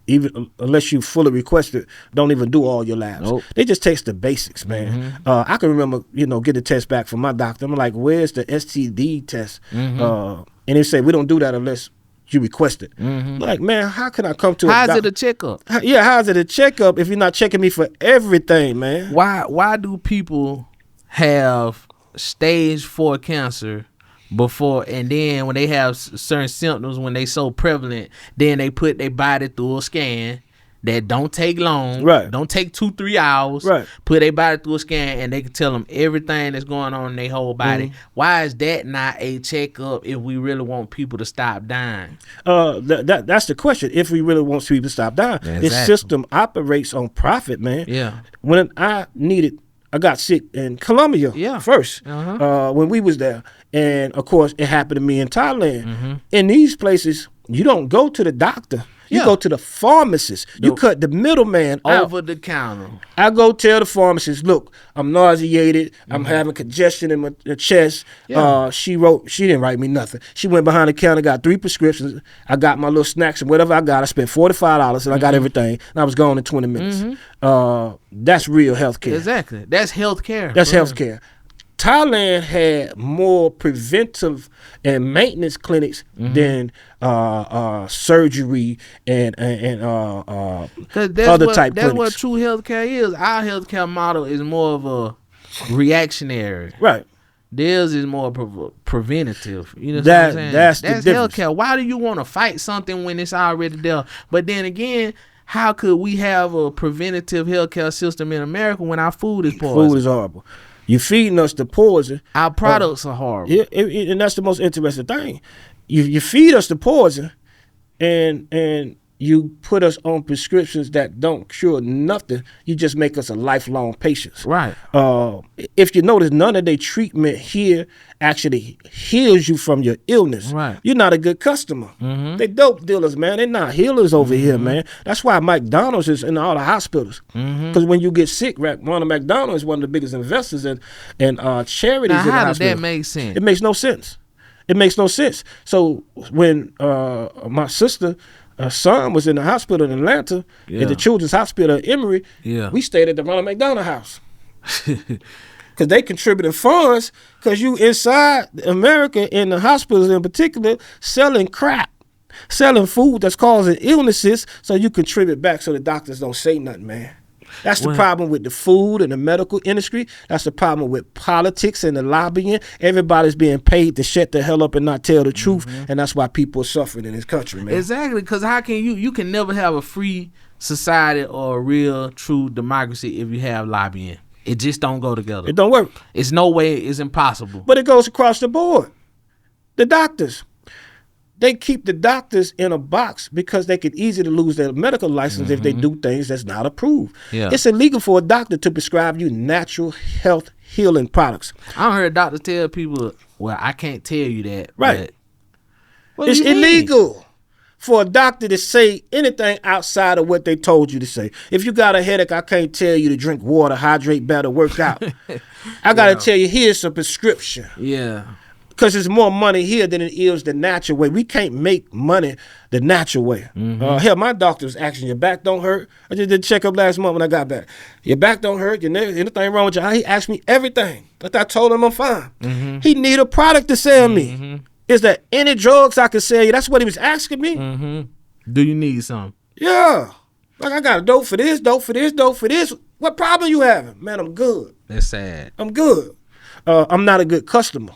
even unless you fully request it, don't even do all your labs. Nope. They just test the basics, man. I can remember, getting a test back from my doctor. I'm like, where's the STD test? And they say, we don't do that unless you request it. Like, man, how can I come to How's it a checkup? Yeah, how's it a checkup if you're not checking me for everything, man? Why do people have stage 4 cancer before, and then when they have certain symptoms, when they so prevalent, then they put their body through a scan that don't take long, right? Don't take 2-3 hours, right? Put their body through a scan, and they can tell them everything that's going on in their whole body. Why is that not a checkup if we really want people to stop dying? That's the question. If we really want people to stop dying, this system operates on profit, man. Yeah. When I got sick in Colombia first when we was there. And, of course, it happened to me in Thailand. In these places, you don't go to the doctor. You go to the pharmacist. You cut the middleman out. Over the counter. I go tell the pharmacist, look, I'm nauseated. I'm having congestion in my chest. She didn't write me nothing. She went behind the counter, got 3 prescriptions. I got my little snacks and whatever I got. I spent $45 and I got everything. And I was gone in 20 minutes. That's real health care. Exactly. That's health care. That's health care. Thailand had more preventive and maintenance clinics than surgery and other type clinics. That's what true healthcare is. Our healthcare model is more of a reactionary. Right. Theirs is more preventative. You know what I'm saying? That's the difference. Healthcare. Why do you want to fight something when it's already there? But then again, how could we have a preventative healthcare system in America when our food is poison? Food is horrible. You feeding us the poison. Our products are horrible. Yeah, and that's the most interesting thing. You feed us the poison, and you put us on prescriptions that don't cure nothing. You just make us a lifelong patient. Right. If you notice, none of their treatment here actually heals you from your illness. Right. You're not a good customer. They dope dealers, man. They're not healers over here, man. That's why McDonald's is in all the hospitals. Because when you get sick, Ronald McDonald is one of the biggest investors in charities. Now, in the how does hospital. that make sense? It makes no sense. It makes no sense. So when my sister son was in the hospital in Atlanta, at the Children's Hospital at Emory, we stayed at the Ronald McDonald House. Because they contributed funds, because you inside America, in the hospitals in particular, selling crap, selling food that's causing illnesses, so you contribute back so the doctors don't say nothing, man. That's the problem with the food and the medical industry. That's the problem with politics and the lobbying. Everybody's being paid to shut the hell up and not tell the truth, and that's why people are suffering in this country, man. Exactly, because how can you can never have a free society or a real, true democracy if you have lobbying. It just don't go together. It don't work. It's no way. It's impossible. But it goes across the board. The doctors. They keep the doctors in a box because they could easily lose their medical license if they do things that's not approved. Yeah. It's illegal for a doctor to prescribe you natural health healing products. I heard doctors tell people, well, I can't tell you that. Right. What It's do you mean? illegal for a doctor to say anything outside of what they told you to say. If you got a headache, I can't tell you to drink water, hydrate better, work out. I got to tell you, here's a prescription. Yeah. Because there's more money here than it is the natural way. We can't make money the natural way. Hell, my doctor was asking, your back don't hurt? I just did a checkup last month when I got back. Your back don't hurt? Anything wrong with your eye? He asked me everything. But I told him I'm fine. He need a product to sell me. Is there any drugs I can sell you? That's what he was asking me. Do you need some? Yeah. Like, I got a dope for this, dope for this, dope for this. What problem you having? Man, I'm good. That's sad. I'm good. I'm not a good customer.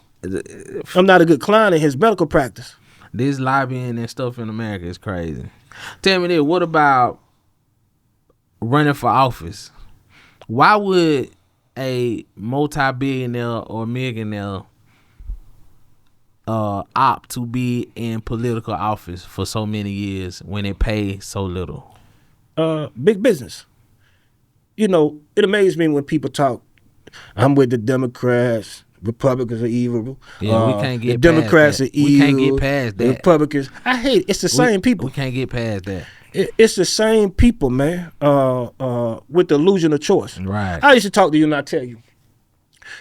I'm not a good client in his medical practice. This lobbying and stuff in America is crazy. Tell me this, what about running for office? Why would a multi-billionaire or millionaire opt to be in political office for so many years when it pays so little? Big business. You know, it amazes me when people talk, I'm with the Democrats, Republicans are evil. Yeah, we can't get the Democrats past that. are evil. We can't get past that. The Republicans. I hate it. It's the same people. We can't get past that. It's the same people, man, with the illusion of choice. Right. I used to talk to you and I tell you,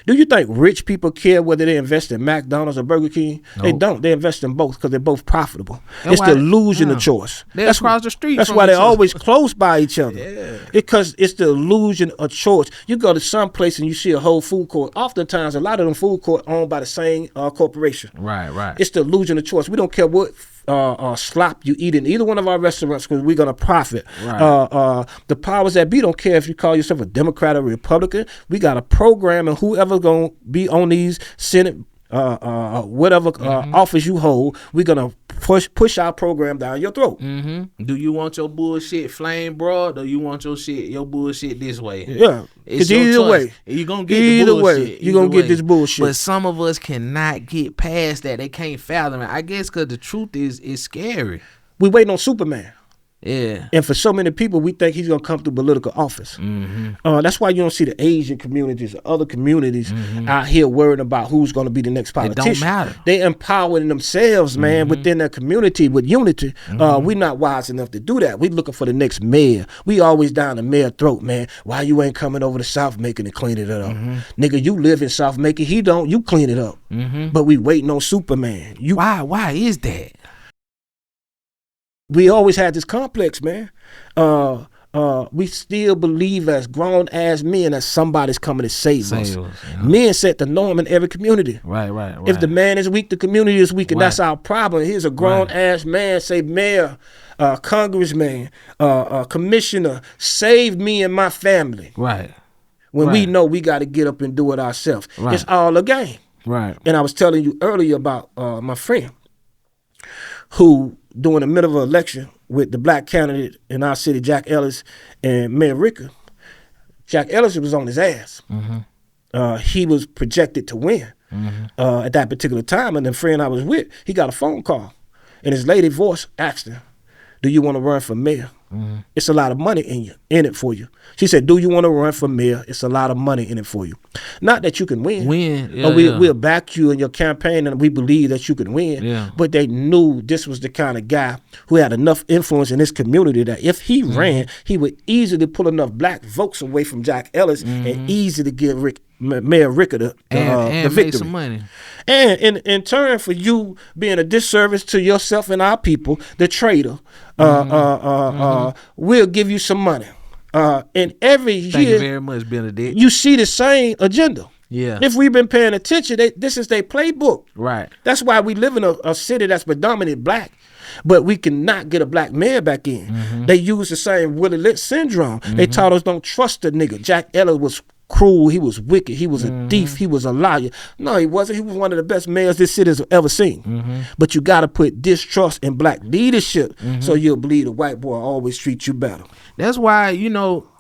Do you think rich people care whether they invest in McDonald's or Burger King? Nope. They don't. They invest in both because they're both profitable. That's It's why- the illusion of choice. They're across the street. That's from why they're each other. always close by each other. Yeah. Because it's the illusion of choice. You go to some place and you see a whole food court. Oftentimes, a lot of them food court owned by the same corporation. Right. It's the illusion of choice. We don't care what slop you eat in either one of our restaurants because we're going to profit. Right. The powers that be don't care if you call yourself a Democrat or Republican. We got a program, and whoever going to be on these Senate, whatever office you hold, we're going to push our program down your throat. Mm-hmm. Do you want your bullshit flame broad, or you want your bullshit this way? Yeah. It's Because your either choice. way, You're going to get either the bullshit. way, you're going to get this bullshit. But some of us cannot get past that. They can't fathom it. I guess because the truth is scary. We waiting on Superman. Yeah. And for so many people, we think he's going to come through political office. Mm-hmm. That's why you don't see the Asian communities or other communities out here worrying about who's going to be the next politician. It don't matter. They empowering themselves, man, within their community with unity. We're not wise enough to do that. We looking for the next mayor. We always down the mayor throat, man. Why you ain't coming over to South Macon and clean it up? Nigga, you live in South Macon. He don't. You clean it up. But we waiting on Superman. Why is that? We always had this complex, man. We still believe as grown ass men that somebody's coming to save us. Yeah. Men set the norm in every community. Right. If the man is weak, the community is weak, and that's our problem. Here's a grown ass man say, mayor, congressman, commissioner, save me and my family. Right. When we know we got to get up and do it ourselves. Right. It's all a game. Right. And I was telling you earlier about my friend who, during the middle of an election with the black candidate in our city, Jack Ellis, and Mayor Ricker, Jack Ellis was on his ass. He was projected to win at that particular time. And the friend I was with, he got a phone call. And his lady voice asked him, do you want to run for mayor? It's a lot of money in it for you. She said, do you want to run for mayor? It's a lot of money in it for you. Not that you can win. Yeah, We'll back you in your campaign, and we believe that you can win. Yeah. But they knew this was the kind of guy who had enough influence in his community that if he ran, he would easily pull enough black votes away from Jack Ellis and easily give Mayor Ricker the and victory. make some money. And in turn for you being a disservice to yourself and our people, the traitor, we'll give you some money. And every Thank you year, very much, Benedict. you see the same agenda. Yeah. If we've been paying attention, this is their playbook. Right. That's why we live in a city that's predominantly black, but we cannot get a black mayor back in. They use the same Willie Litt syndrome. They taught us don't trust the nigga. Jack Ellis was cruel. He was wicked. He was a thief. He was a liar. No, he wasn't. He was one of the best mayors this city has ever seen. But you got to put distrust in black leadership so you'll believe the white boy always treat you better. That's why,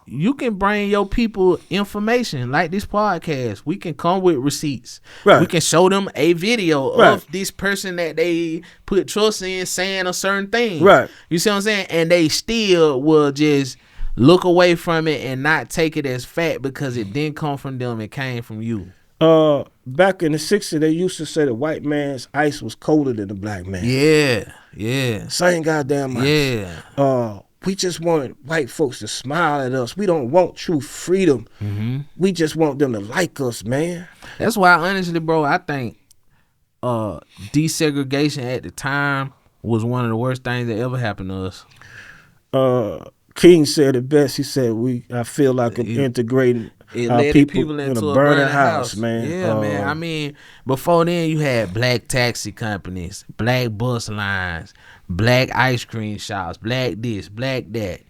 you can bring your people information like this podcast. We can come with receipts. Right. We can show them a video Right. of this person that they put trust in saying a certain thing. Right. You see what I'm saying? And they still will just look away from it and not take it as fact because it didn't come from them. It came from you. Back in the 60s, they used to say the white man's ice was colder than the black man. Yeah. Same goddamn ice. Yeah. We just want white folks to smile at us. We don't want true freedom. We just want them to like us, man. That's why, honestly, bro, I think desegregation at the time was one of the worst things that ever happened to us. King said it best. He said, I feel like I'm integrating It our led people into in a burning house, man. Yeah, man. I mean, before then you had black taxi companies, black bus lines, black ice cream shops, black this, black that.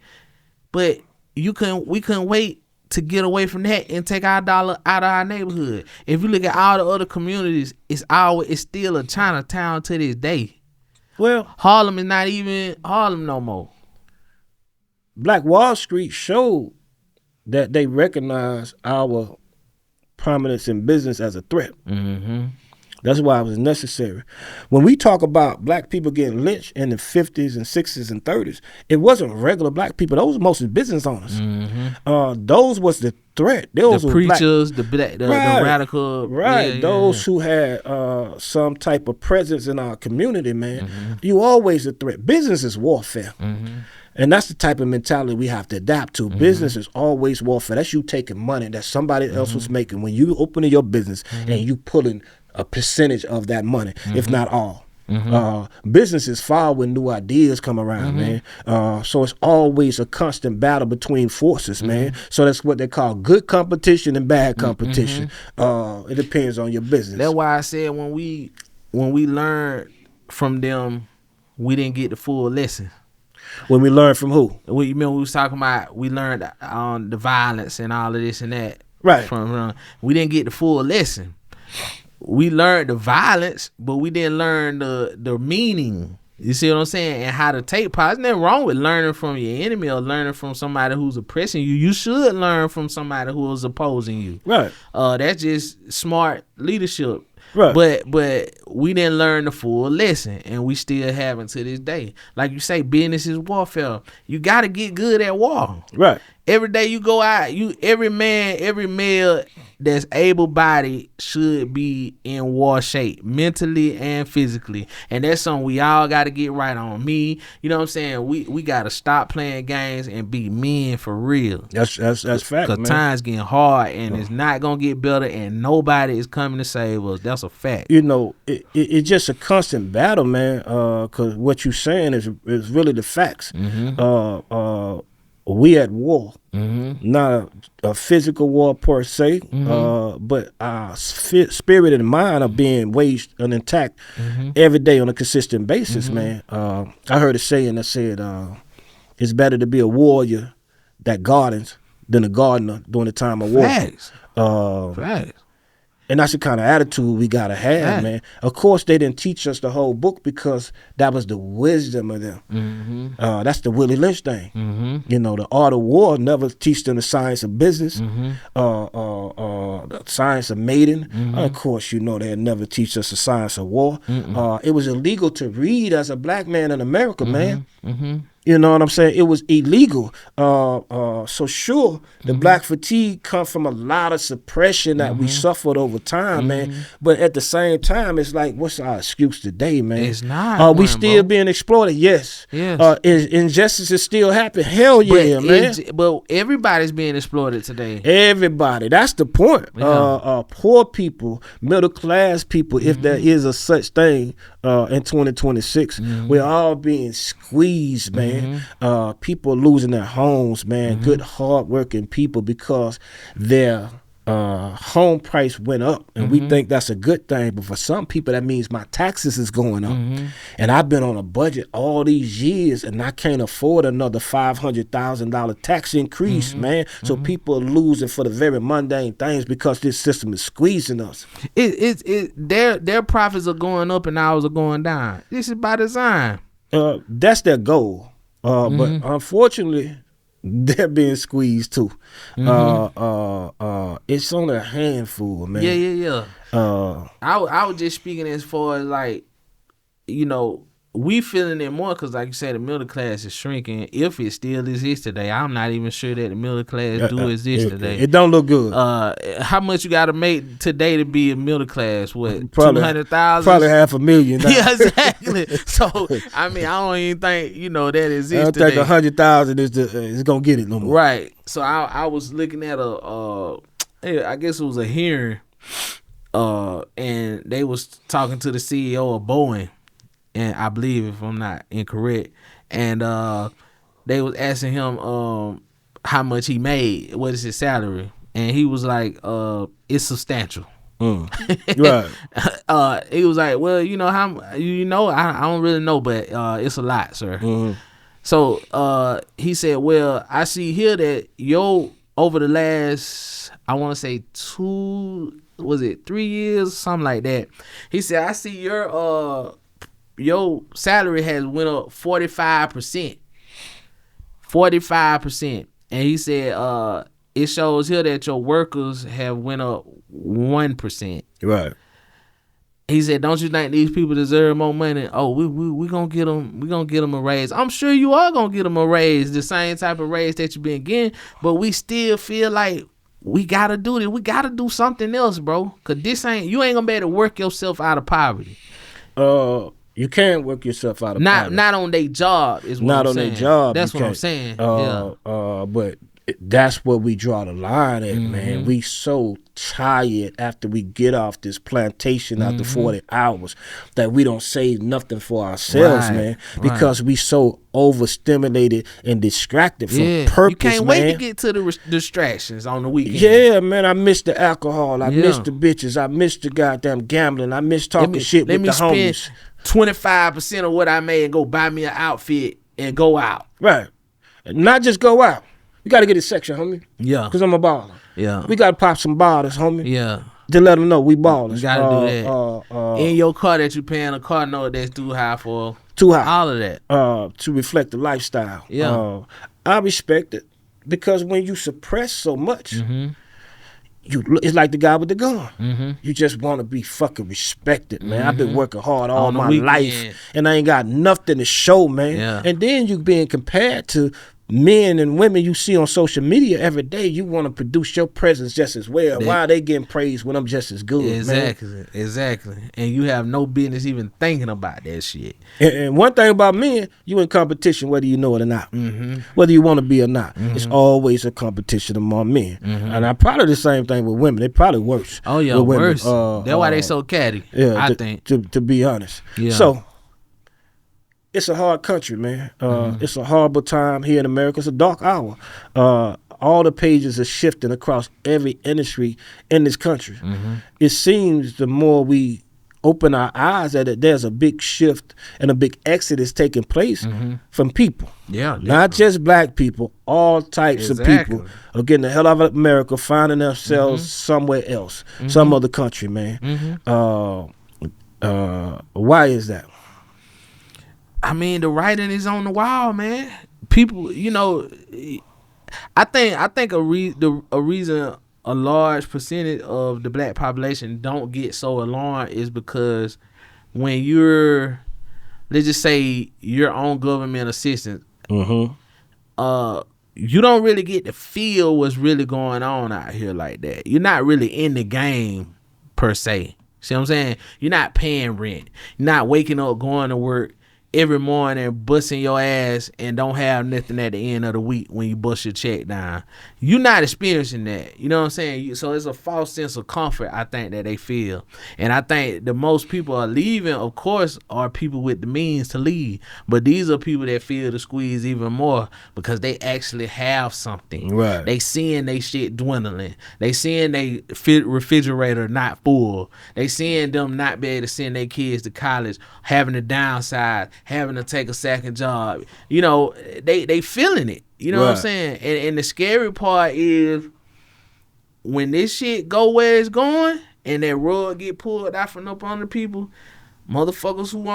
But we couldn't wait to get away from that and take our dollar out of our neighborhood. If you look at all the other communities, it's still a Chinatown to this day. Well, Harlem is not even Harlem no more. Black Wall Street showed that they recognize our prominence in business as a threat. That's why it was necessary. When we talk about black people getting lynched in the 50s and 60s and 30s, it wasn't regular black people. Those were mostly business owners. Those was the threat. Those The were preachers, the radical. Right. Yeah, Those who had some type of presence in our community, man. You always a threat. Business is warfare. And that's the type of mentality we have to adapt to. Business is always warfare. That's you taking money that somebody else was making. When you opening your business and you pulling a percentage of that money, if not all. Businesses fall when new ideas come around, man. So it's always a constant battle between forces, man. So that's what they call good competition and bad competition. It depends on your business. That's why I said when we learned from them, we didn't get the full lesson. When we learn from who? We remember we was talking about we learned on the violence and all of this and that. Right. From we didn't get the full lesson. We learned the violence, but we didn't learn the meaning. You see what I'm saying? And how to take power. There's nothing wrong with learning from your enemy or learning from somebody who's oppressing you. You should learn from somebody who is opposing you. Right. That's just smart leadership. Right. But we didn't learn the full lesson, and we still haven't to this day. Like you say, business is warfare. You got to get good at war. Right. Every day you go out, every male that's able-bodied should be in war shape, mentally and physically. And that's something we all got to get right on. Me, you know what I'm saying? We got to stop playing games and be men for real. That's fact, man. Because time's getting hard, and it's not going to get better, and nobody is coming to save us. That's a fact. You know, it's just a constant battle, man, because what you're saying is really the facts. We at war, not a physical war per se, but our spirit and mind are being waged and intact every day on a consistent basis, man. I heard a saying that said, it's better to be a warrior that gardens than a gardener during the time of war. Facts. Facts. And that's the kind of attitude we gotta have, man. Of course, they didn't teach us the whole book because that was the wisdom of them. That's the Willie Lynch thing. You know, the art of war never teach them the science of business, the science of mating. Of course, you know, they never teach us the science of war. It was illegal to read as a black man in America, man. You know what I'm saying? It was illegal. So sure, the black fatigue comes from a lot of suppression that we suffered over time, man. But at the same time, it's like, what's our excuse today, man? It's not. We still being exploited? Yes. Injustice is still happening? Hell yeah, man. But everybody's being exploited today. Everybody. That's the point. Poor people, middle class people, if there is a such thing in 2026, we're all being squeezed, man. People losing their homes, man. Good, hard-working people because their home price went up, and we think that's a good thing. But for some people, that means my taxes is going up, and I've been on a budget all these years, and I can't afford another $500,000 tax increase, man. So people are losing for the very mundane things because this system is squeezing us. Their profits are going up and ours are going down. This is by design. That's their goal. But unfortunately, they're being squeezed too. It's only a handful, man. Yeah. I was just speaking as far as like, you know, we feeling it more because, like you said, the middle class is shrinking. If it still exists today, I'm not even sure that the middle class do exist today. It don't look good. How much you got to make today to be a middle class? What, probably 200,000? Probably $500,000. Yeah, exactly. So I mean, I don't even think that exists I don't today. think 100,000 is gonna get it no more. Right. So I was looking at I guess it was a hearing, and they was talking to the CEO of Boeing. And I believe, if I'm not incorrect, and they was asking him how much he made, what is his salary, and he was like, "It's substantial." Right. He was like, "Well, you know how I don't really know, but it's a lot, sir." So he said, "Well, I see here that over the last, I want to say 3 years, something like that." He said, "I see your salary has went up 45%. 45%. And he said, it shows here that your workers have went up 1%. Right. He said, don't you think these people deserve more money? Oh, we gonna get them a raise. I'm sure you are gonna get them a raise, the same type of raise that you've been getting, but we still feel like we gotta do this. We gotta do something else, bro. Cause you ain't gonna be able to work yourself out of poverty. You can't work yourself out of poverty. Not on their job is what Not I'm on saying. their job. That's you what I'm can't. saying. But that's where we draw the line at, Mm-hmm. man. We so tired after we get off this plantation after 40 hours that we don't save nothing for ourselves, Right, man. Because we so overstimulated and distracted from purpose, you can't man. wait to get to the distractions on the weekend. Yeah, man, I miss the alcohol. I miss Yeah. the bitches. I miss the goddamn gambling. I miss talking shit with the homies. 25% of what I made and go buy me an outfit and go out. Right. And not just go out. We got to get a section, homie. Yeah. Because I'm a baller. Yeah. We got to pop some bottles, homie. Yeah. To let them know we ballers. You gotta do that. In your car that you paying a car note that's too high for. Too high. All of that. To reflect the lifestyle. Yeah. I respect it. Because when you suppress so much, Mm-hmm. it's like the guy with the gun. Mm-hmm. You just want to be fucking respected, man. I've been working hard all On the my weekend. life, and I ain't got nothing to show, man. Yeah. And then you being compared to men and women you see on social media every day. You want to produce your presence just as well. Why are they getting praised when I'm just as good, man? Exactly. And you have no business even thinking about that shit. And one thing about men, you in competition whether you know it or not. Mm-hmm. Whether you want to be or not. It's always a competition among men. And I probably the same thing with women. They probably worse. Oh yeah, with women. worse. That's why they so catty. Yeah, I think. To be honest. Yeah. So it's a hard country, man. It's a horrible time here in America. It's a dark hour. All the pages are shifting across every industry in this country. It seems the more we open our eyes at it, there's a big shift and a big exodus taking place from people. Yeah. Not just black people, all types of people are getting the hell out of America, finding themselves somewhere else, some other country, man. Why is that? I mean, the writing is on the wall, man. People, you know, I think a reason a large percentage of the black population don't get so alarmed is because when you're, let's just say, you're on government assistance, you don't really get to feel what's really going on out here like that. You're not really in the game per se. See what I'm saying? You're not paying rent. You're not waking up, going to work every morning, busting your ass and don't have nothing at the end of the week when you bust your check down. You're not experiencing that. You know what I'm saying? So it's a false sense of comfort, I think, that they feel. And I think the most people are leaving, of course, are people with the means to leave. But these are people that feel the squeeze even more because they actually have something. Right. They seeing they shit dwindling. They seeing they refrigerator not full. They seeing them not be able to send their kids to college, having to downsize, having to take a second job. You know, they feeling it. You know what I'm saying? And the scary part is when this shit go where it's going and that rug get pulled out from up on the people, motherfuckers who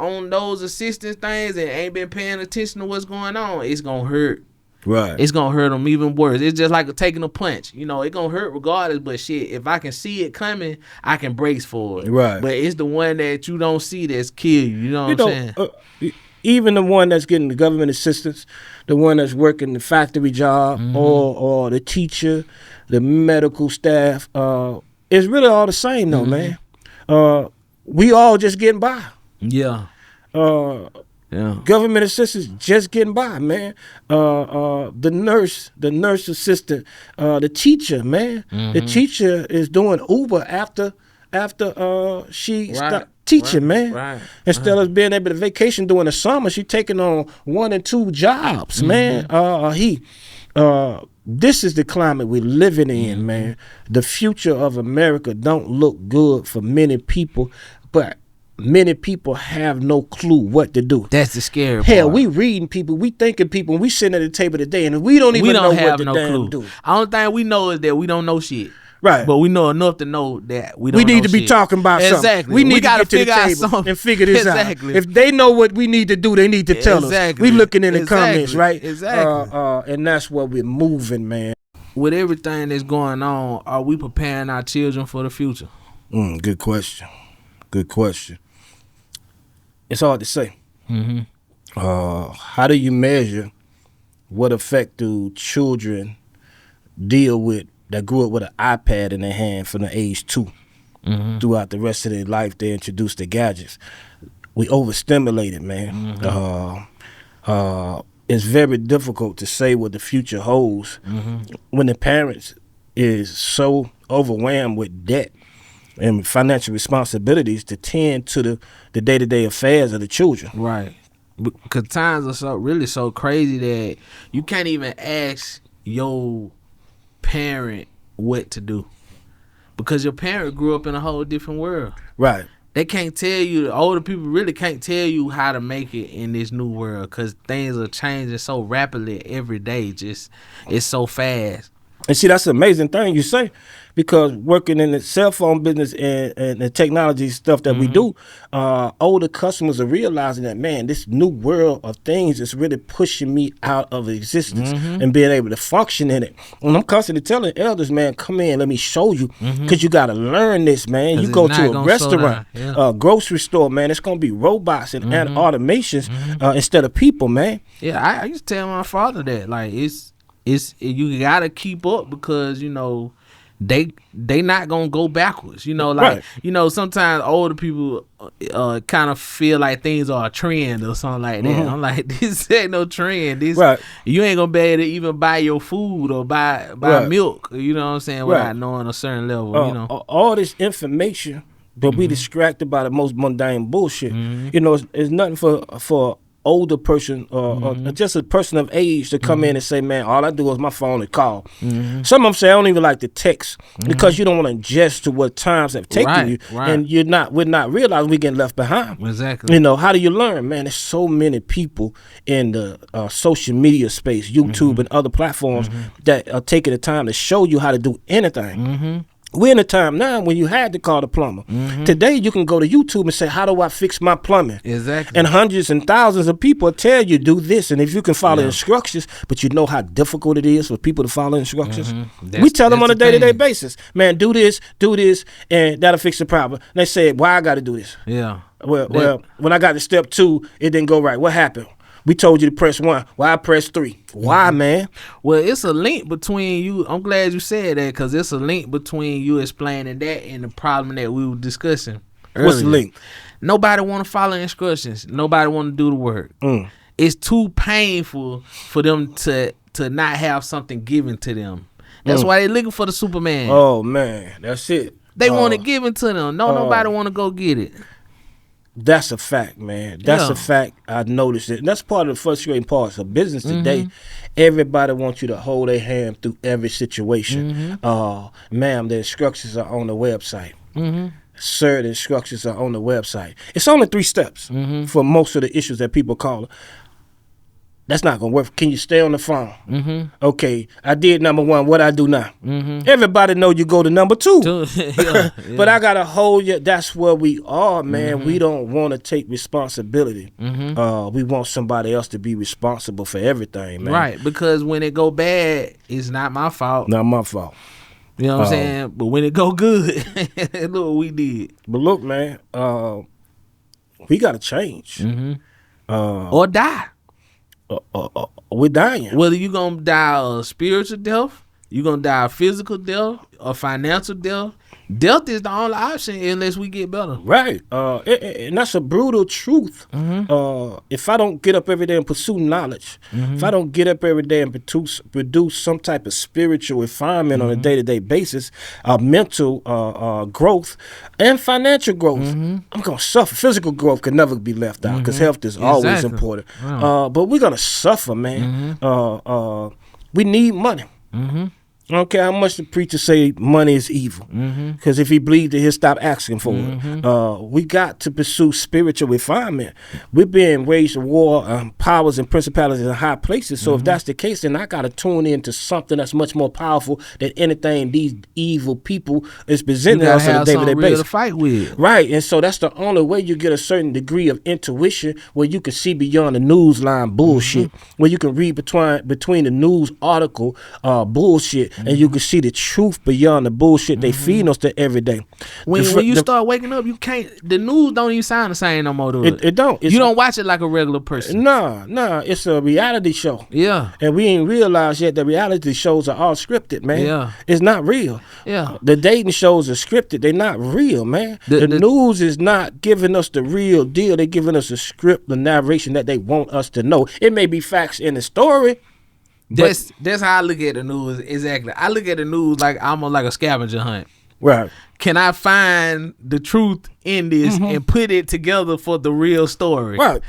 on those assistance things and ain't been paying attention to what's going on, it's gonna hurt. Right. It's gonna hurt them even worse. It's just like taking a punch. You know, it gonna hurt regardless, but shit, if I can see it coming, I can brace for it. Right. But it's the one that you don't see that's kill you. You know what I'm saying? Even the one that's getting the government assistance, the one that's working the factory job, or the teacher, the medical staff, it's really all the same though, man. We all just getting by. Yeah. Government assistance just getting by, man. The nurse assistant, the teacher, man. The teacher is doing Uber after she stopped teaching, man. Right. Instead of being able to vacation during the summer, she taking on 1 and 2 jobs, man. This is the climate we're living in, man. The future of America don't look good for many people, but many people have no clue what to do. That's the scary part. Hell, we reading people, we thinking people, and we sitting at the table today, and we don't even know what to damn do. Only thing we know is that we don't know shit. Right. But we know enough to know that we don't know We need to be shit. talking about something. Exactly. We need gotta to get to the figure out table and figure this Exactly. out. If they know what we need to do, they need to tell us. Exactly. We looking in the comments, right? Exactly. And that's where we're moving, man. With everything that's going on, are we preparing our children for the future? Good question. Good question. It's hard to say. How do you measure what effect do children deal with that grew up with an iPad in their hand from the age 2 throughout the rest of their life? They introduce the gadgets. we overstimulated, man. It's very difficult to say what the future holds when the parents is so overwhelmed with debt and financial responsibilities to tend to the day-to-day affairs of the children. Right. Because times are so crazy that you can't even ask your parent what to do. Because your parent grew up in a whole different world. Right. They can't tell you, the older people really can't tell you how to make it in this new world because things are changing so rapidly every day. Just, it's so fast. And see, that's an amazing thing you say, because working in the cell phone business and the technology stuff that we do, older customers are realizing that, man, this new world of things is really pushing me out of existence and being able to function in it. And I'm constantly telling elders, man, come in, let me show you, because you got to learn this, man. You go to a restaurant, a grocery store, man, it's going to be robots and automations instead of people, man. Yeah, I used to tell my father that, like, it's you gotta keep up because you know they not gonna go backwards. You know, like you know sometimes older people kind of feel like things are a trend or something like that. I'm like, this ain't no trend. This you ain't gonna be able to even buy your food or buy milk. You know what I'm saying? Without knowing a certain level. You know, all this information, but we distracted by the most mundane bullshit. You know, it's nothing for older person or just a person of age to come in and say, man, all I do is my phone and call. Some of them say I don't even like to text because you don't want to adjust to what times have taken you, and we're not realizing we're getting left behind. Exactly. You know, how do you learn, man? There's so many people in the social media space, YouTube and other platforms that are taking the time to show you how to do anything. We're in a time now when you had to call the plumber. Today, you can go to YouTube and say, how do I fix my plumbing? Exactly. And hundreds and thousands of people tell you, do this. And if you can follow instructions, but you know how difficult it is for people to follow instructions. We tell them on a day-to-day basis, man, do this, and that'll fix the problem. And they say, why I got to do this? Yeah. Well, when I got to step 2, it didn't go right. What happened? We told you to press 1. Why I press 3? Why, man? Well, it's a link between you. I'm glad you said that because it's a link between you explaining that and the problem that we were discussing earlier. What's the link? Nobody want to follow instructions. Nobody want to do the work. It's too painful for them to not have something given to them. That's why they looking for the Superman. Oh, man. That's it. They want it given to them. Nobody want to go get it. That's a fact, man. That's a fact. I noticed it. And that's part of the frustrating parts of business today. Everybody wants you to hold their hand through every situation. Ma'am, the instructions are on the website. Sir, the instructions are on the website. It's only 3 steps for most of the issues that people call. That's not going to work. Can you stay on the phone? Okay, I did number 1. What I do now? Everybody know you go to number 2. But I got to hold you. That's where we are, man. We don't want to take responsibility. We want somebody else to be responsible for everything, man. Right, because when it go bad, it's not my fault. Not my fault. You know what I'm saying? But when it go good, look what we did. But look, man, we got to change. Or die. We're dying. Whether you gonna die a spiritual death, you gonna die a physical death, a financial death. Death is the only option unless we get better. Right. And that's a brutal truth. If I don't get up every day and pursue knowledge, if I don't get up every day and produce some type of spiritual refinement on a day-to-day basis, mental growth and financial growth, I'm going to suffer. Physical growth can never be left out because health is always important. But we're going to suffer, man. We need money. I don't care how much the preacher say money is evil, because if he believed it, he'll stop asking for it. We got to pursue spiritual refinement. We're being waged war, powers and principalities in high places. So if that's the case, then I got to tune into something that's much more powerful than anything these evil people is presenting us on a day-to-day basis. To fight with. Right, and so that's the only way you get a certain degree of intuition where you can see beyond the newsline bullshit, where you can read between the news article bullshit. and you can see the truth beyond the bullshit they feed us to every day. When you start waking up, you can't. The news don't even sound the same no more. It don't. You don't watch it like a regular person. Nah. It's a reality show. Yeah. And we ain't realized yet that reality shows are all scripted, man. Yeah. It's not real. Yeah. The dating shows are scripted. They're not real, man. The news is not giving us the real deal. They're giving us a script, the narration that they want us to know. It may be facts in the story. That's how I look at the news. Exactly. I look at the news like I'm on like a scavenger hunt. Right. Can I find the truth in this and put it together for the real story? Right.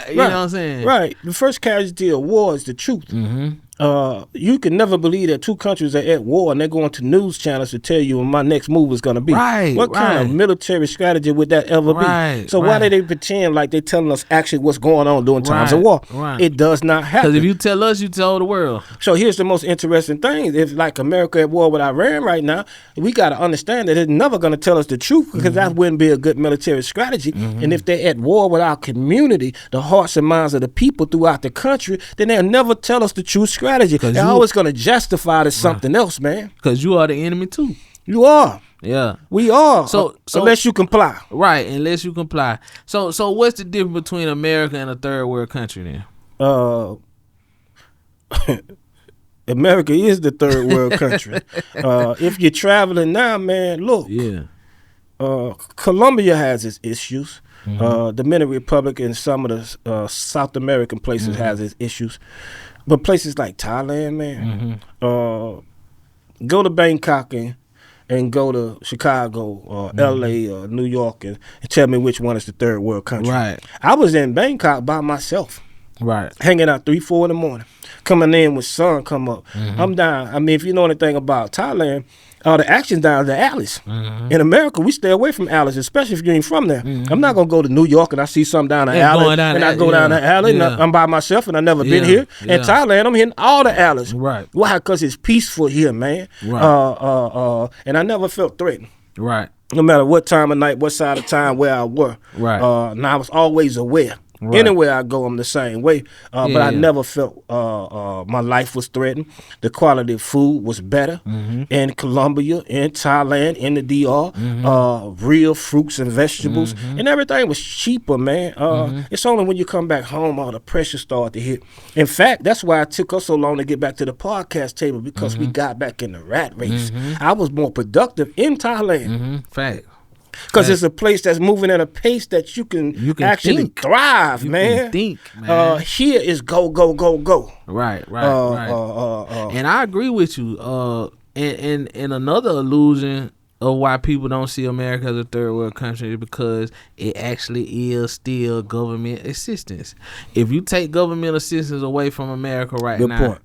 You know what I'm saying? Right. The first casualty of war is the truth. You can never believe that two countries are at war and they're going to news channels to tell you what my next move is going to be. Right. What kind of military strategy would that ever be? So why do they pretend like they're telling us actually what's going on during times of war? Right. It does not happen. Because if you tell us, you tell the world. So here's the most interesting thing. If like America at war with Iran right now, we got to understand that it's never going to tell us the truth because that wouldn't be a good military strategy. And if they're at war with our community, the hearts and minds of the people throughout the country, then they'll never tell us the true strategy. They're always going to justify it as something else, man. Because you are the enemy too. You are. Yeah. We are. So unless you comply. Right, unless you comply. So what's the difference between America and a third world country then? America is the third world country. If you're traveling now, man, look. Yeah. Colombia has its issues. Dominican Republic and some of the South American places has its issues. But places like Thailand, man, go to Bangkok and go to Chicago or L.A. or New York and tell me which one is the third world country. Right. I was in Bangkok by myself. Right. Hanging out 3, 4 in the morning. Coming in when sun come up. I'm down. I mean, if you know anything about Thailand, the action's down the alleys. In America, we stay away from alleys, especially if you ain't from there. I'm not going to go to New York and I see something down the alley and I go down the alley and I'm by myself and I never been here. In Thailand, I'm hitting all the alleys. Right. Why? Because it's peaceful here, man. Right. And I never felt threatened. Right. No matter what time of night, what side of time, where I were. Right. And I was always aware. Right. Anywhere I go, I'm the same way. But I never felt my life was threatened. The quality of food was better in Colombia, in Thailand, in the DR. Real fruits and vegetables. And everything was cheaper, man. It's only when you come back home all the pressure started to hit. In fact, that's why it took us so long to get back to the podcast table because we got back in the rat race. I was more productive in Thailand. Fact. Because it's a place that's moving at a pace that you can actually thrive, man. Can think, man. Here is go, go, go, go. Right. And I agree with you. And another illusion of why people don't see America as a third world country is because it actually is still government assistance. If you take government assistance away from America now,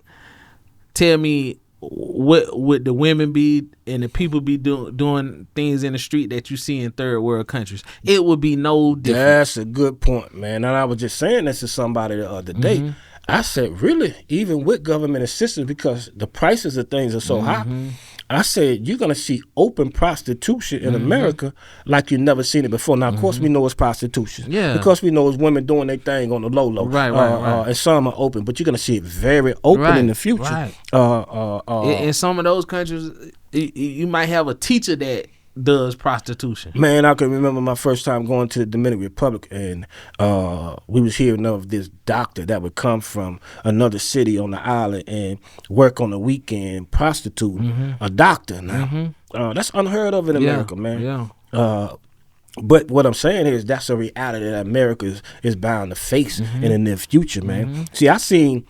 tell me, what would the women be and the people be doing things in the street that you see in third world countries? It would be no different. That's a good point, man. And I was just saying this to somebody the other day. I said, really, even with government assistance, because the prices of things are so high, I said, you're going to see open prostitution in America like you've never seen it before. Now, of course, we know it's prostitution. Yeah. Because we know it's women doing their thing on the low. Right. And some are open. But you're going to see it very open in the future. Right. In some of those countries, you might have a teacher that does prostitution. Man, I can remember my first time going to the Dominican Republic, and we was hearing of this doctor that would come from another city on the island and work on the weekend prostituting. A doctor now. That's unheard of in America, man. Yeah. But what I'm saying is that's a reality that America is bound to face in the near future, man. See, I seen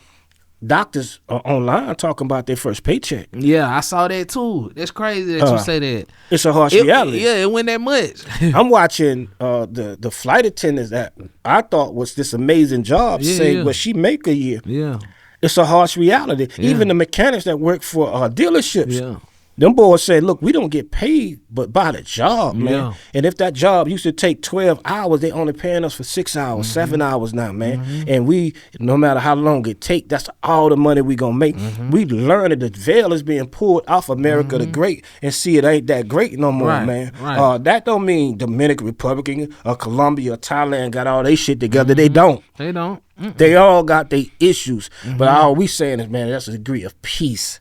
doctors online talking about their first paycheck. Yeah, I saw that too. That's crazy that you say that. It's a harsh reality. Yeah, it wasn't that much. I'm watching the flight attendants that I thought was this amazing job say what she make a year. Yeah. It's a harsh reality. Yeah. Even the mechanics that work for dealerships. Yeah. Them boys said, look, we don't get paid but by the job, man. Yeah. And if that job used to take 12 hours, they only paying us for 6 hours, 7 hours now, man. And we, no matter how long it take, that's all the money we gonna make. We learned that the veil is being pulled off America the Great and see it ain't that great no more, man. Right. That don't mean Dominican Republic or Colombia or Thailand got all they shit together. They don't. They don't. They all got their issues, but all we saying is, man, that's a degree of peace.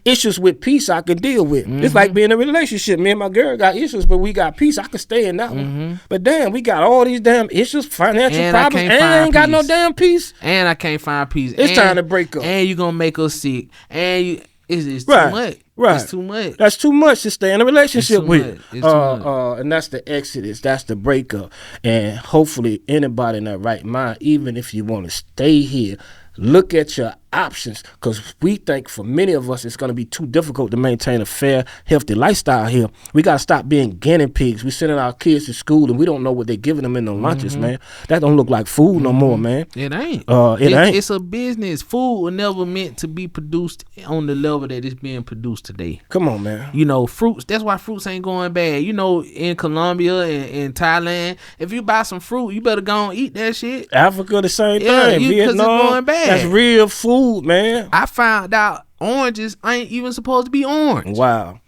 Issues with peace I can deal with. It's like being in a relationship. Me and my girl got issues, but we got peace. I can stay in that one. But damn, we got all these damn issues, financial problems, and I ain't got no damn peace. And I can't find peace. It's time to break up. And you gonna make us sick. And it's too Right. much. Right. It's too much. That's too much to stay in a relationship with. It's too much. And that's the exodus. That's the breakup. And hopefully anybody in their right mind, even if you want to stay here, look at your options, because we think for many of us it's going to be too difficult to maintain a fair, healthy lifestyle here. We got to stop being guinea pigs. We sending our kids to school and we don't know what they're giving them in the lunches, man. That don't look like food no more, man. It ain't. It ain't. It's a business. Food was never meant to be produced on the level that it's being produced today. Come on, man. You know, fruits, that's why fruits ain't going bad. You know, in Colombia and in Thailand, if you buy some fruit, you better go and eat that shit. Africa, the same Yeah, thing. because it's Vietnam, going bad. that's real food, man. I found out oranges ain't even supposed to be orange. Wow.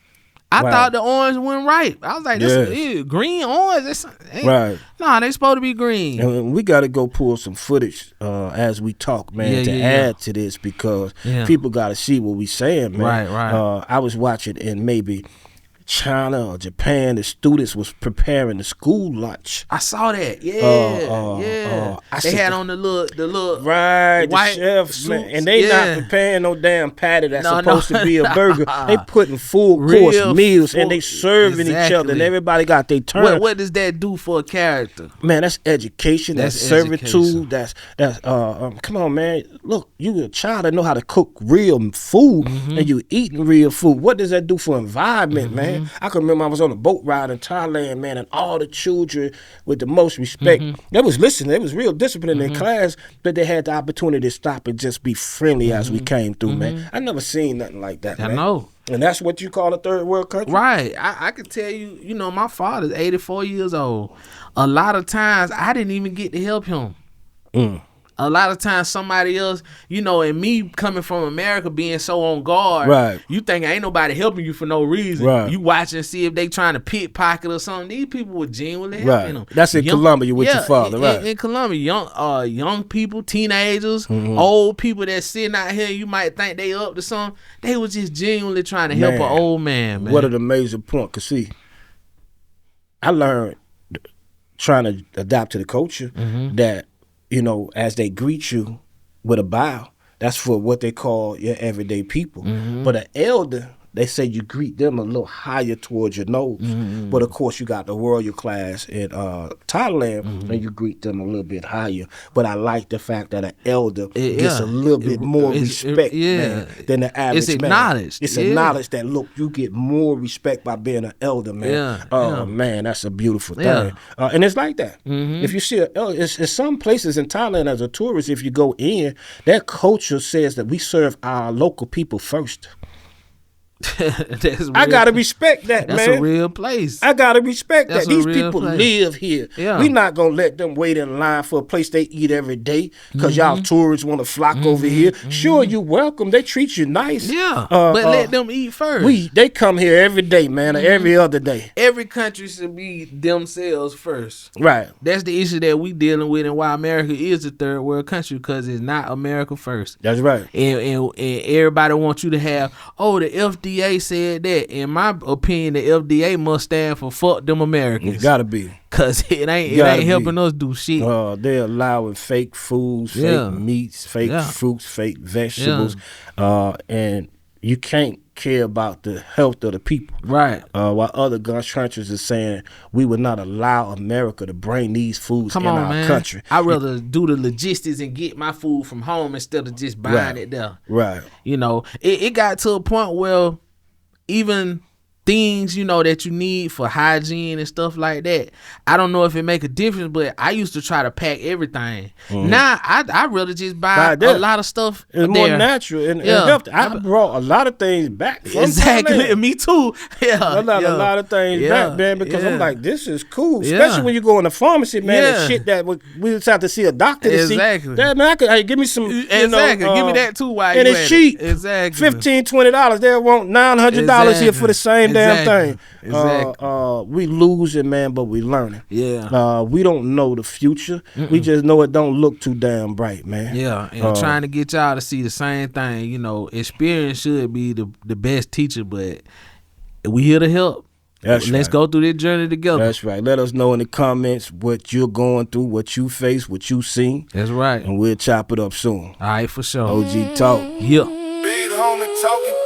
I Wow. thought the orange wasn't ripe. I was like, this green orange. Right. Nah, they supposed to be green. And we got to go pull some footage as we talk, man, add to this, because people got to see what we saying, man. Right. I was watching in maybe China or Japan, the students was preparing the school lunch. I saw that. Yeah. They had on the little Right, white the chefs, suits. man, and they not preparing no damn patty that's supposed to be a burger. They putting full course Real meals and they serving each other, and everybody got their turn. What does that do for a character? Man, that's education. That's servitude. That's come on, man. Look, you a child that know how to cook real food, and you eating real food. What does that do for environment, man? I can remember I was on a boat ride in Thailand, man, and all the children with the most respect, they was listening. They was real disciplined in class, but they had the opportunity to stop and just be friendly as we came through, man. I never seen nothing like that, man. I know. And that's what you call a third world country? Right. I can tell you, you know, my father's 84 years old. A lot of times, I didn't even get to help him. A lot of times somebody else, you know, and me coming from America being so on guard, right? You think ain't nobody helping you for no reason. Right. You watch and see if they trying to pickpocket or something. These people were genuinely helping them. That's in Colombia with your father, right? In Colombia, young people, teenagers, old people that sitting out here, you might think they up to something. They was just genuinely trying to help an old man, man. What an amazing point. Cause see, I learned trying to adapt to the culture that, you know, as they greet you with a bow, that's for what they call your everyday people. But an elder, they say you greet them a little higher towards your nose. But of course, you got the royal class in Thailand, and you greet them a little bit higher. But I like the fact that an elder gets a little bit more respect man, than the average it's acknowledged. man. It's acknowledged that, look, you get more respect by being an elder, man. Man, that's a beautiful thing. And it's like that. If you see an elder, it's some places in Thailand as a tourist, if you go in, their culture says that we serve our local people first. I gotta respect that, man. That's a real place. I gotta respect that. These people live here. Yeah. We not gonna let them wait in line for a place they eat every day because y'all tourists want to flock over here. Sure, you welcome. They treat you nice. Yeah, but let them eat first. They come here every day, man, or every other day. Every country should be themselves first. Right. That's the issue that we dealing with, and why America is the third world country, because it's not America first. That's right. And everybody wants you to have, the FDA said that. In my opinion, the FDA must stand for fuck them Americans. It gotta be. Cause it ain't helping us do shit. They're allowing fake foods, fake meats, fake fruits, fake vegetables, and you can't care about the health of the people. Right. While other countries are saying we would not allow America to bring these foods in our country. I'd rather do the logistics and get my food from home instead of just buying it there. Right. You know, it got to a point where even things, you know, that you need for hygiene and stuff like that, I don't know if it make a difference, but I used to try to pack everything. Now I really just buy a lot of stuff. It's more natural and healthy. I brought a lot of things back from Thailand. Me too. A lot of things back, man, because I'm like, this is cool. Especially when you go in the pharmacy, man, and shit that we just have to see a doctor to see. That, man, give me some, give me that too. And it's cheap. Exactly. $15, $20. They want $900 here for the same damn thing. Exactly. We losing, man, but we learning. Yeah. We don't know the future. We just know it don't look too damn bright, man. Yeah, and trying to get y'all to see the same thing. You know, experience should be the best teacher, but we here to help. Let's go through this journey together. That's right. Let us know in the comments what you're going through, what you face, what you seen. That's right. And we'll chop it up soon. All right, for sure. OG Talk. Yeah. Big homie talking.